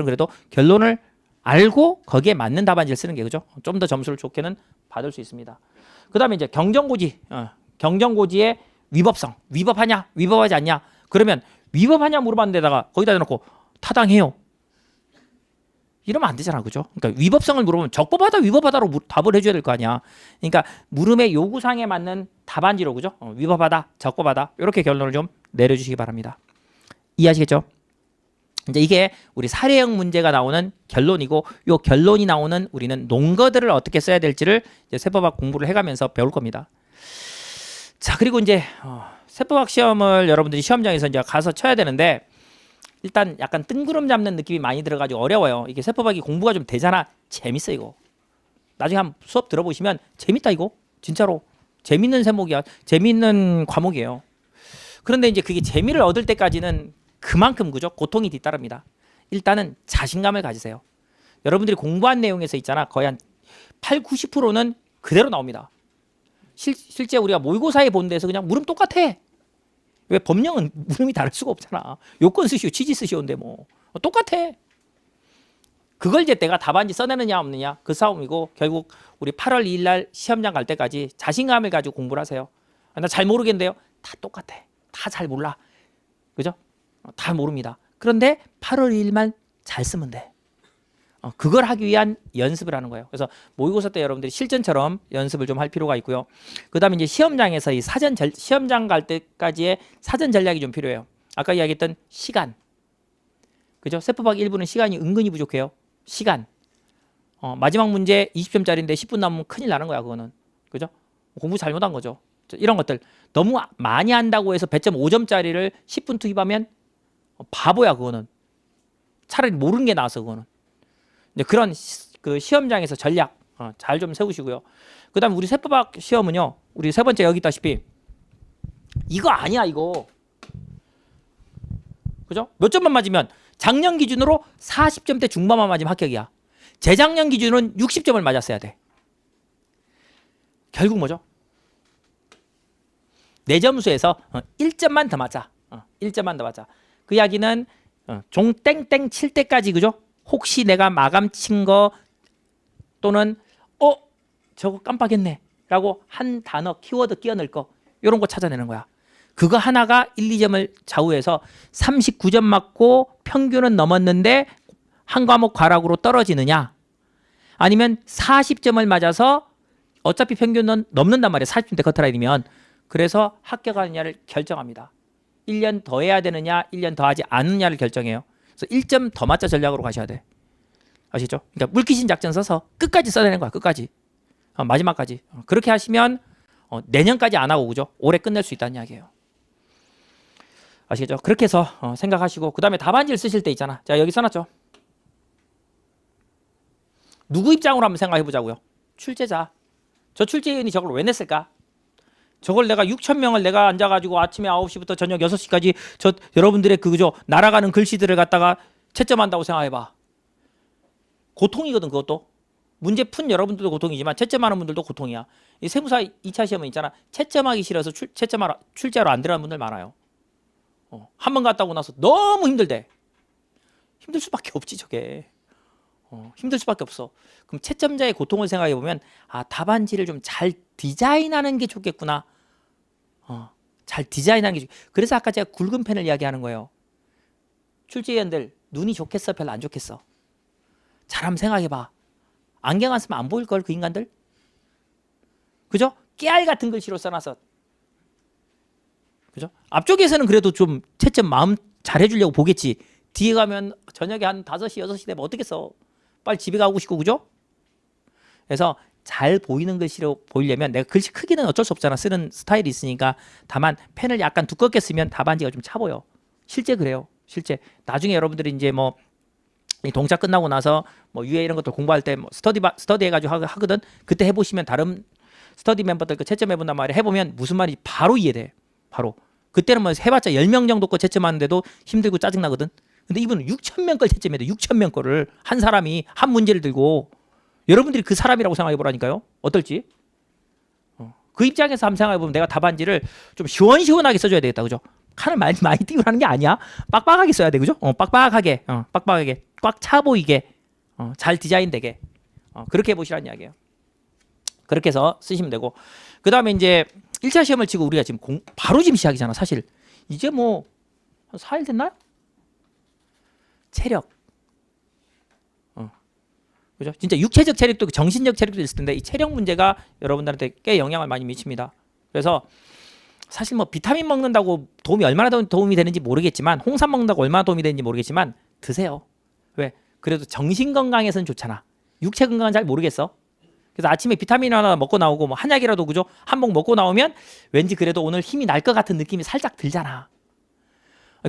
그래도 결론을 알고 거기에 맞는 답안지를 쓰는 게 그죠? 좀 더 점수를 좋게는 받을 수 있습니다. 그다음에 이제 경정고지의 위법성. 위법하냐? 위법하지 않냐? 그러면 위법하냐 물어봤는 데다가 거기다 대놓고 타당해요. 이러면 안 되잖아. 그죠? 그러니까 위법성을 물어보면 적법하다 위법하다로 답을 해줘야 될 거 아니야. 그러니까 물음의 요구사항에 맞는 답안지로 그죠? 위법하다 적법하다 이렇게 결론을 좀 내려주시기 바랍니다. 이해하시겠죠? 이제 이게 우리 사례형 문제가 나오는 결론이고, 요 결론이 나오는 우리는 논거들을 어떻게 써야 될지를 이제 세법학 공부를 해가면서 배울 겁니다. 자, 그리고 이제 세법학 시험을 여러분들이 시험장에서 이제 가서 쳐야 되는데, 일단 약간 뜬구름 잡는 느낌이 많이 들어가지고 어려워요. 이게 세법학이 공부가 좀 되잖아. 재밌어 이거. 나중에 한번 수업 들어보시면 재밌다 이거. 진짜로 재밌는 세목이야. 재밌는 과목이에요. 그런데 이제 그게 재미를 얻을 때까지는 그만큼 그죠? 고통이 뒤따릅니다. 일단은 자신감을 가지세요. 여러분들이 공부한 내용에서 있잖아. 거의 한 8, 90%는 그대로 나옵니다. 실제 우리가 모의고사에 본 데서 그냥 물음 똑같아. 왜? 법령은 물음이 다를 수가 없잖아. 요건 쓰시오, 취지 쓰시오인데 뭐 똑같아. 그걸 이제 내가 답안지 써내느냐 없느냐 그 싸움이고, 결국 우리 8월 2일 날 시험장 갈 때까지 자신감을 가지고 공부를 하세요. 나 잘 모르겠는데요. 다 똑같아. 다 잘 몰라. 그죠? 다 모릅니다. 그런데 8월 2일만 잘 쓰면 돼. 그걸 하기 위한 연습을 하는 거예요. 그래서 모의고사 때 여러분들이 실전처럼 연습을 좀 할 필요가 있고요. 그 다음에 이제 시험장에서 이 시험장 갈 때까지의 사전 전략이 좀 필요해요. 아까 이야기했던 시간. 그죠? 세법학 1부는 시간이 은근히 부족해요. 시간. 마지막 문제 20점짜리인데 10분 남으면 큰일 나는 거야, 그거는. 그죠? 공부 잘못한 거죠. 이런 것들 너무 많이 한다고 해서 배점 5점짜리를 10분 투입하면 바보야 그거는. 차라리 모르는 게 나아서 그거는. 이제 그런 그 시험장에서 전략 잘 좀 세우시고요. 그다음 우리 세법학 시험은요. 우리 세 번째 여기 있다시피 이거 아니야 이거. 그죠? 몇 점만 맞으면 작년 기준으로 40점대 중반만 맞으면 합격이야. 재작년 기준은 60점을 맞았어야 돼. 결국 뭐죠? 내 점수에서 1점만 더 맞자. 1점만 더 맞자. 그 이야기는 종 땡땡 칠 때까지 그죠? 혹시 내가 마감 친 거 또는 저거 깜빡했네 라고 한 단어 키워드 끼워 넣을 거 이런 거 찾아내는 거야. 그거 하나가 1, 2점을 좌우해서 39점 맞고 평균은 넘었는데 한 과목 과락으로 떨어지느냐 아니면 40점을 맞아서 어차피 평균은 넘는단 말이야. 40점대 커트라인이면. 그래서 합격하느냐를 결정합니다. 1년 더 해야 되느냐 1년 더 하지 않느냐를 결정해요. 그래서 1점 더 맞자 전략으로 가셔야 돼. 아시죠? 그러니까 물귀신 작전 써서 끝까지 써내는 거야. 끝까지. 마지막까지. 그렇게 하시면 내년까지 안 하고 그죠? 올해 끝낼 수 있다는 이야기예요. 아시겠죠? 그렇게 해서 생각하시고 그 다음에 답안지를 쓰실 때 있잖아. 자 여기 써놨죠. 누구 입장으로 한번 생각해 보자고요. 출제자. 저 출제위원이 저걸 왜 냈을까? 저걸 내가 6,000명을 내가 앉아가지고 아침에 9시부터 저녁 6시까지 저 여러분들의 그죠 날아가는 글씨들을 갖다가 채점한다고 생각해봐. 고통이거든 그것도. 문제 푼 여러분들도 고통이지만 채점하는 분들도 고통이야. 이 세무사 2차 시험은 있잖아. 채점하기 싫어서 출제하러 안 들어가는 분들 많아요. 한 번 갔다 오고 나서 너무 힘들대. 힘들 수밖에 없지 저게. 힘들 수밖에 없어. 그럼 채점자의 고통을 생각해 보면 답안지를 좀 잘 디자인하는 게 좋겠구나. 잘 디자인하는 게 그래서 아까 제가 굵은 펜을 이야기하는 거예요. 출제위원들 눈이 좋겠어 별로 안 좋겠어? 잘 한번 생각해 봐. 안경 안 쓰면 안 보일 걸 그 인간들? 그죠? 깨알 같은 글씨로 써놔서 그죠? 앞쪽에서는 그래도 좀 채점 마음 잘 해주려고 보겠지. 뒤에 가면 저녁에 한 5시 6시 되면 어떻겠어. 빨리 집에 가고 싶고 그죠? 그래서 잘 보이는 글씨로 보이려면 내가 글씨 크기는 어쩔 수 없잖아. 쓰는 스타일이 있으니까. 다만 펜을 약간 두껍게 쓰면 답안지가 좀 차 보여. 실제 그래요. 실제 나중에 여러분들이 이제 뭐 동작 끝나고 나서 뭐 유해 이런 것들 공부할 때 뭐 스터디 해가지고 하거든. 그때 해보시면 다른 스터디 멤버들 그 채점 해본단 말이야. 해보면 무슨 말인지 바로 이해돼. 바로. 그때는 뭐 해봤자 10명 정도 거 채점하는데도 힘들고 짜증나거든. 근데 이분은 6,000명 걸 채점해야 돼. 6,000명 거를 한 사람이 한 문제를 들고 여러분들이 그 사람이라고 생각해 보라니까요. 어떨지. 그 입장에서 한번 생각해 보면 내가 답안지를 좀 시원시원하게 써줘야 되겠다. 그죠? 칸을 많이 띄고 하는 게 아니야. 빡빡하게 써야 돼. 그죠? 빡빡하게. 빡빡하게. 꽉 차 보이게. 잘 디자인되게. 그렇게 해보시라는 이야기예요. 그렇게 해서 쓰시면 되고. 그 다음에 이제 1차 시험을 치고 우리가 지금 바로 지금 시작이잖아. 사실. 이제 뭐 한 4일 됐나요? 체력. 그죠? 진짜 육체적 체력도 정신적 체력도 있을 텐데 이 체력 문제가 여러분들한테 꽤 영향을 많이 미칩니다. 그래서 사실 뭐 비타민 먹는다고 얼마나 도움이 되는지 모르겠지만 홍삼 먹는다고 얼마나 도움이 되는지 모르겠지만 드세요. 왜? 그래도 정신 건강에서는 좋잖아. 육체 건강은 잘 모르겠어. 그래서 아침에 비타민 하나 먹고 나오고 뭐 한약이라도 그죠? 한 몫 먹고 나오면 왠지 그래도 오늘 힘이 날 것 같은 느낌이 살짝 들잖아.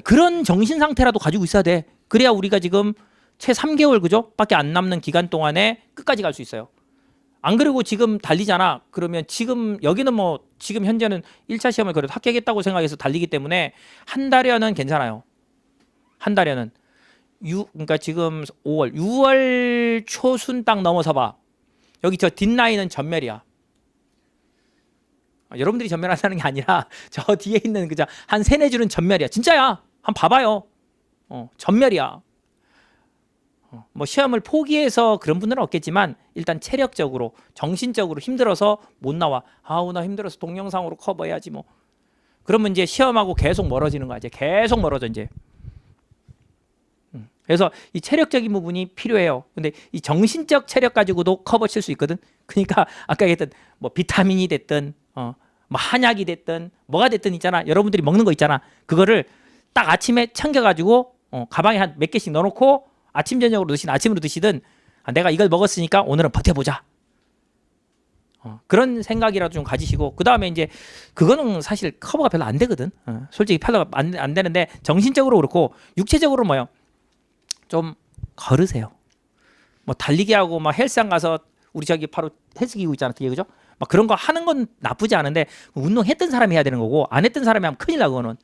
그런 정신 상태라도 가지고 있어야 돼. 그래야 우리가 지금 채 3개월 그죠? 밖에 안 남는 기간 동안에 끝까지 갈 수 있어요. 안 그러고 지금 달리잖아. 그러면 지금 여기는 뭐 지금 현재는 1차 시험을 그래도 합격했다고 생각해서 달리기 때문에 한 달여는 괜찮아요. 한 달여는. 그러니까 지금 5월, 6월 초순 딱 넘어서 봐. 여기 저 뒷라인은 전멸이야. 여러분들이 전멸한다는 게 아니라 저 뒤에 있는 그저 한 3-4줄은 전멸이야. 진짜야. 한번 봐봐요. 전멸이야. 뭐 시험을 포기해서 그런 분들은 없겠지만 일단 체력적으로 정신적으로 힘들어서 못 나와. 아우 나 힘들어서 동영상으로 커버해야지 뭐. 그러면 이제 시험하고 계속 멀어지는 거야. 이제 계속 멀어져 이제. 그래서 이 체력적인 부분이 필요해요. 근데 이 정신적 체력 가지고도 커버 칠 수 있거든. 그러니까 아까 얘기했던 뭐 비타민이 됐든 뭐 한약이 됐든 뭐가 됐든 있잖아. 여러분들이 먹는 거 있잖아. 그거를 딱 아침에 챙겨가지고 가방에 한 몇 개씩 넣어놓고 아침 저녁으로 드시든 아침으로 드시든 내가 이걸 먹었으니까 오늘은 버텨보자. 그런 생각이라도 좀 가지시고 그 다음에 이제 그거는 사실 커버가 별로 안 되거든. 솔직히 별로 안 되는데 정신적으로 그렇고 육체적으로 뭐요? 좀 걸으세요. 뭐 달리기 하고 막 헬스장 가서 우리 저기 바로 헬스 기구 있잖아 뒤에 그죠? 막 그런 거 하는 건 나쁘지 않은데 운동했던 사람이 해야 되는 거고 안 했던 사람이 하면 큰일 나고 그거는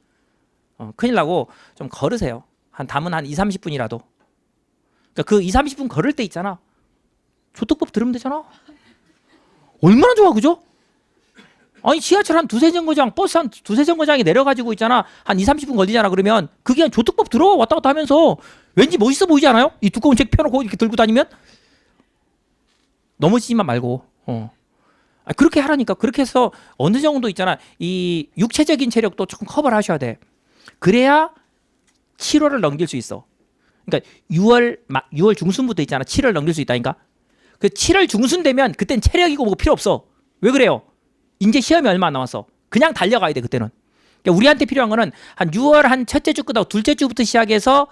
큰일 나고 좀 걸으세요. 담은 한 2, 30분이라도. 그러니까 그 2, 30분 걸을 때 있잖아. 조특법 들으면 되잖아. 얼마나 좋아 그죠? 아니 지하철 한 두세 정거장 버스 한 두세 정거장이 내려가지고 있잖아. 한 2, 30분 걸리잖아. 그러면 그게 조특법 들어 왔다 갔다 하면서 왠지 멋있어 보이지 않아요? 이 두꺼운 책 펴놓고 이렇게 들고 다니면 넘어지지만 말고 그렇게 하라니까. 그렇게 해서 어느 정도 있잖아. 이 육체적인 체력도 조금 커버를 하셔야 돼. 그래야 7월을 넘길 수 있어. 그러니까 6월 중순부터 있잖아. 7월 넘길 수 있다니까. 그 7월 중순 되면 그땐 체력이고 뭐 필요 없어. 왜 그래요? 이제 시험이 얼마 안 남았어. 그냥 달려가야 돼 그때는. 그러니까 우리한테 필요한 거는 한 6월 한 첫째 주 끝나고 둘째 주부터 시작해서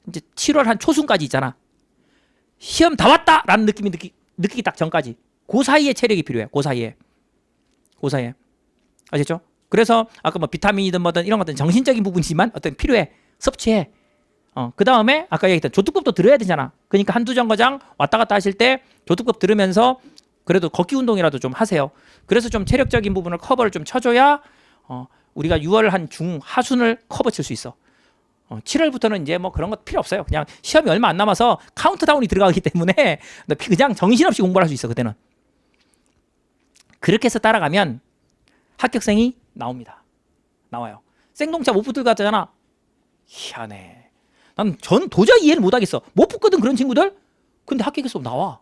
이제 7월 한 초순까지 있잖아. 시험 다 왔다라는 느낌이 느끼기 딱 전까지. 그 사이에 체력이 필요해. 그 사이에. 아시죠? 그래서 아까 뭐 비타민이든 뭐든 이런 것들은 정신적인 부분이지만 어떤 필요해. 섭취해. 그 다음에 아까 얘기했던 조특법도 들어야 되잖아. 그러니까 한두 정거장 왔다 갔다 하실 때 조특법 들으면서 그래도 걷기 운동이라도 좀 하세요. 그래서 좀 체력적인 부분을 커버를 좀 쳐줘야 우리가 6월 한 하순을 커버 칠 수 있어. 7월부터는 이제 뭐 그런 것 필요 없어요. 그냥 시험이 얼마 안 남아서 카운트다운이 들어가기 때문에 그냥 정신없이 공부를 할 수 있어 그때는. 그렇게 해서 따라가면 합격생이 나와요. 생동차 못 붙을 것 같잖아. 희한해. 전 도저히 이해를 못 하겠어. 못 붙거든 그런 친구들. 근데 합격해서 나와.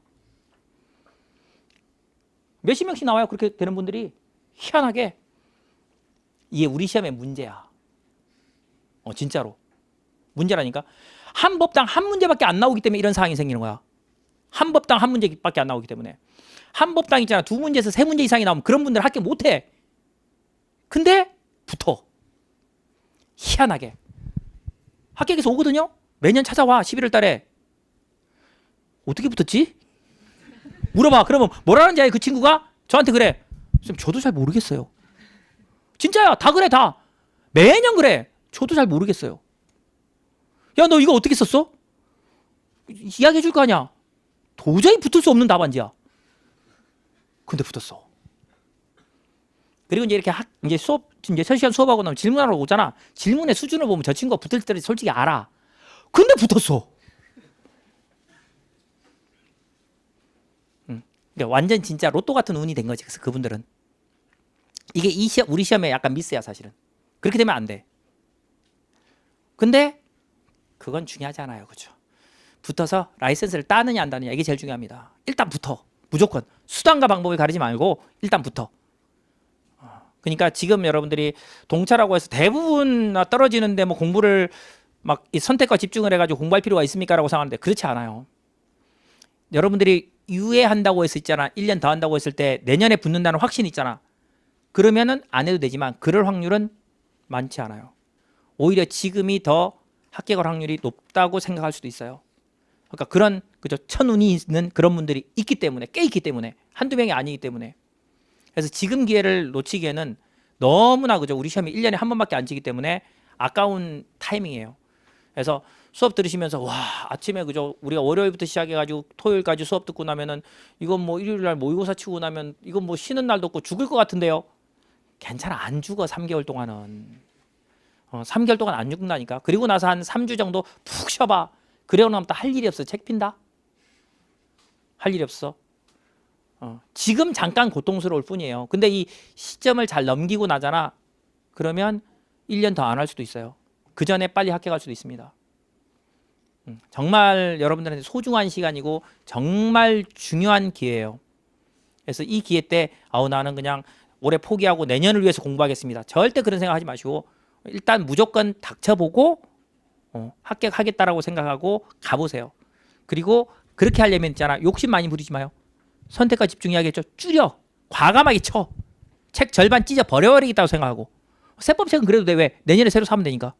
몇십 명씩 나와요. 그렇게 되는 분들이. 희한하게 이게 우리 시험의 문제야. 진짜로 문제라니까. 한 법당 한 문제밖에 안 나오기 때문에 이런 상황이 생기는 거야. 한 법당 한 문제밖에 안 나오기 때문에. 한 법당 있잖아. 두 문제에서 세 문제 이상이 나오면 그런 분들 합격 못해. 근데 붙어. 희한하게 합격해서 오거든요. 매년 찾아와. 11월 달에. 어떻게 붙었지? 물어봐. 그러면 뭐라는지 알아요? 그 친구가 저한테 그래. 선생님 저도 잘 모르겠어요. 진짜야. 다 그래 다. 매년 그래. 저도 잘 모르겠어요. 야 너 이거 어떻게 썼어? 이야기해 줄 거 아니야. 도저히 붙을 수 없는 답안지야. 근데 붙었어. 그리고 이제 이렇게 이제 이제 첫 시간 수업하고 나면 질문하러 오잖아. 질문의 수준을 보면 저 친구가 붙을 때 솔직히 알아. 근데 붙었어. 그러니까 완전 진짜 로또 같은 운이 된 거지. 그래서 그분들은 이게 우리 시험에 약간 미스야 사실은. 그렇게 되면 안 돼. 근데 그건 중요하지 않아요. 그렇죠? 붙어서 라이센스를 따느냐 안 따느냐 이게 제일 중요합니다. 일단 붙어. 무조건. 수단과 방법을 가리지 말고 일단 붙어. 그러니까 지금 여러분들이 동차라고 해서 대부분 떨어지는데 뭐 공부를 막 선택과 집중을 해가지고 공부할 필요가 있습니까? 라고 생각하는데 그렇지 않아요. 여러분들이 유예한다고 해서 있잖아. 1년 더 한다고 했을 때 내년에 붙는다는 확신이 있잖아. 그러면은 안 해도 되지만 그럴 확률은 많지 않아요. 오히려 지금이 더 합격할 확률이 높다고 생각할 수도 있어요. 그러니까 그런 그죠 천운이 있는 그런 분들이 있기 때문에 꽤 있기 때문에 한두 명이 아니기 때문에 그래서 지금 기회를 놓치기에는 너무나 그죠 우리 시험이 1년에 한 번밖에 안 치기 때문에 아까운 타이밍이에요. 그래서 수업 들으시면서 와 아침에 그죠 우리가 월요일부터 시작해가지고 토요일까지 수업 듣고 나면은 이건 뭐 일요일날 모의고사 치고 나면 이건 뭐 쉬는 날도 없고 죽을 것 같은데요. 괜찮아 안 죽어 3개월 동안은 3개월 동안 안 죽는다니까. 그리고 나서 한 3주 정도 푹 쉬어봐. 그러고 나면 또 할 일이 없어. 책 핀다? 할 일이 없어. 지금 잠깐 고통스러울 뿐이에요. 근데 이 시점을 잘 넘기고 나잖아. 그러면 1년 더 안 할 수도 있어요. 그 전에 빨리 합격할 수도 있습니다. 정말 여러분들한테 소중한 시간이고 정말 중요한 기회예요. 그래서 이 기회 때 나는 그냥 올해 포기하고 내년을 위해서 공부하겠습니다. 절대 그런 생각하지 마시고 일단 무조건 닥쳐보고 합격하겠다라고 생각하고 가보세요. 그리고 그렇게 하려면 있잖아. 욕심 많이 부리지 마요. 선택과 집중 이야기했죠. 줄여. 과감하게 쳐. 책 절반 찢어 버려버리겠다고 생각하고. 세법책은 그래도 돼. 왜? 내년에 새로 사면 되니까.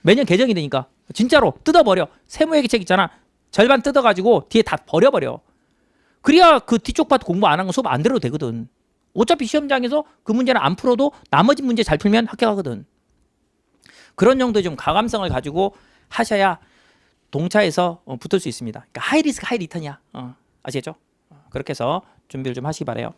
매년 개정이 되니까. 진짜로 뜯어버려. 세무회계 책 있잖아. 절반 뜯어가지고 뒤에 다 버려버려. 그래야 그 뒤쪽 파트 공부 안 한 거 수업 안 들어도 되거든. 어차피 시험장에서 그 문제는 안 풀어도 나머지 문제 잘 풀면 합격하거든. 그런 정도의 좀 가감성을 가지고 하셔야 동차에서 붙을 수 있습니다. 그러니까 하이 리스크 하이 리턴이야. 아시겠죠? 그렇게 해서 준비를 좀 하시기 바래요.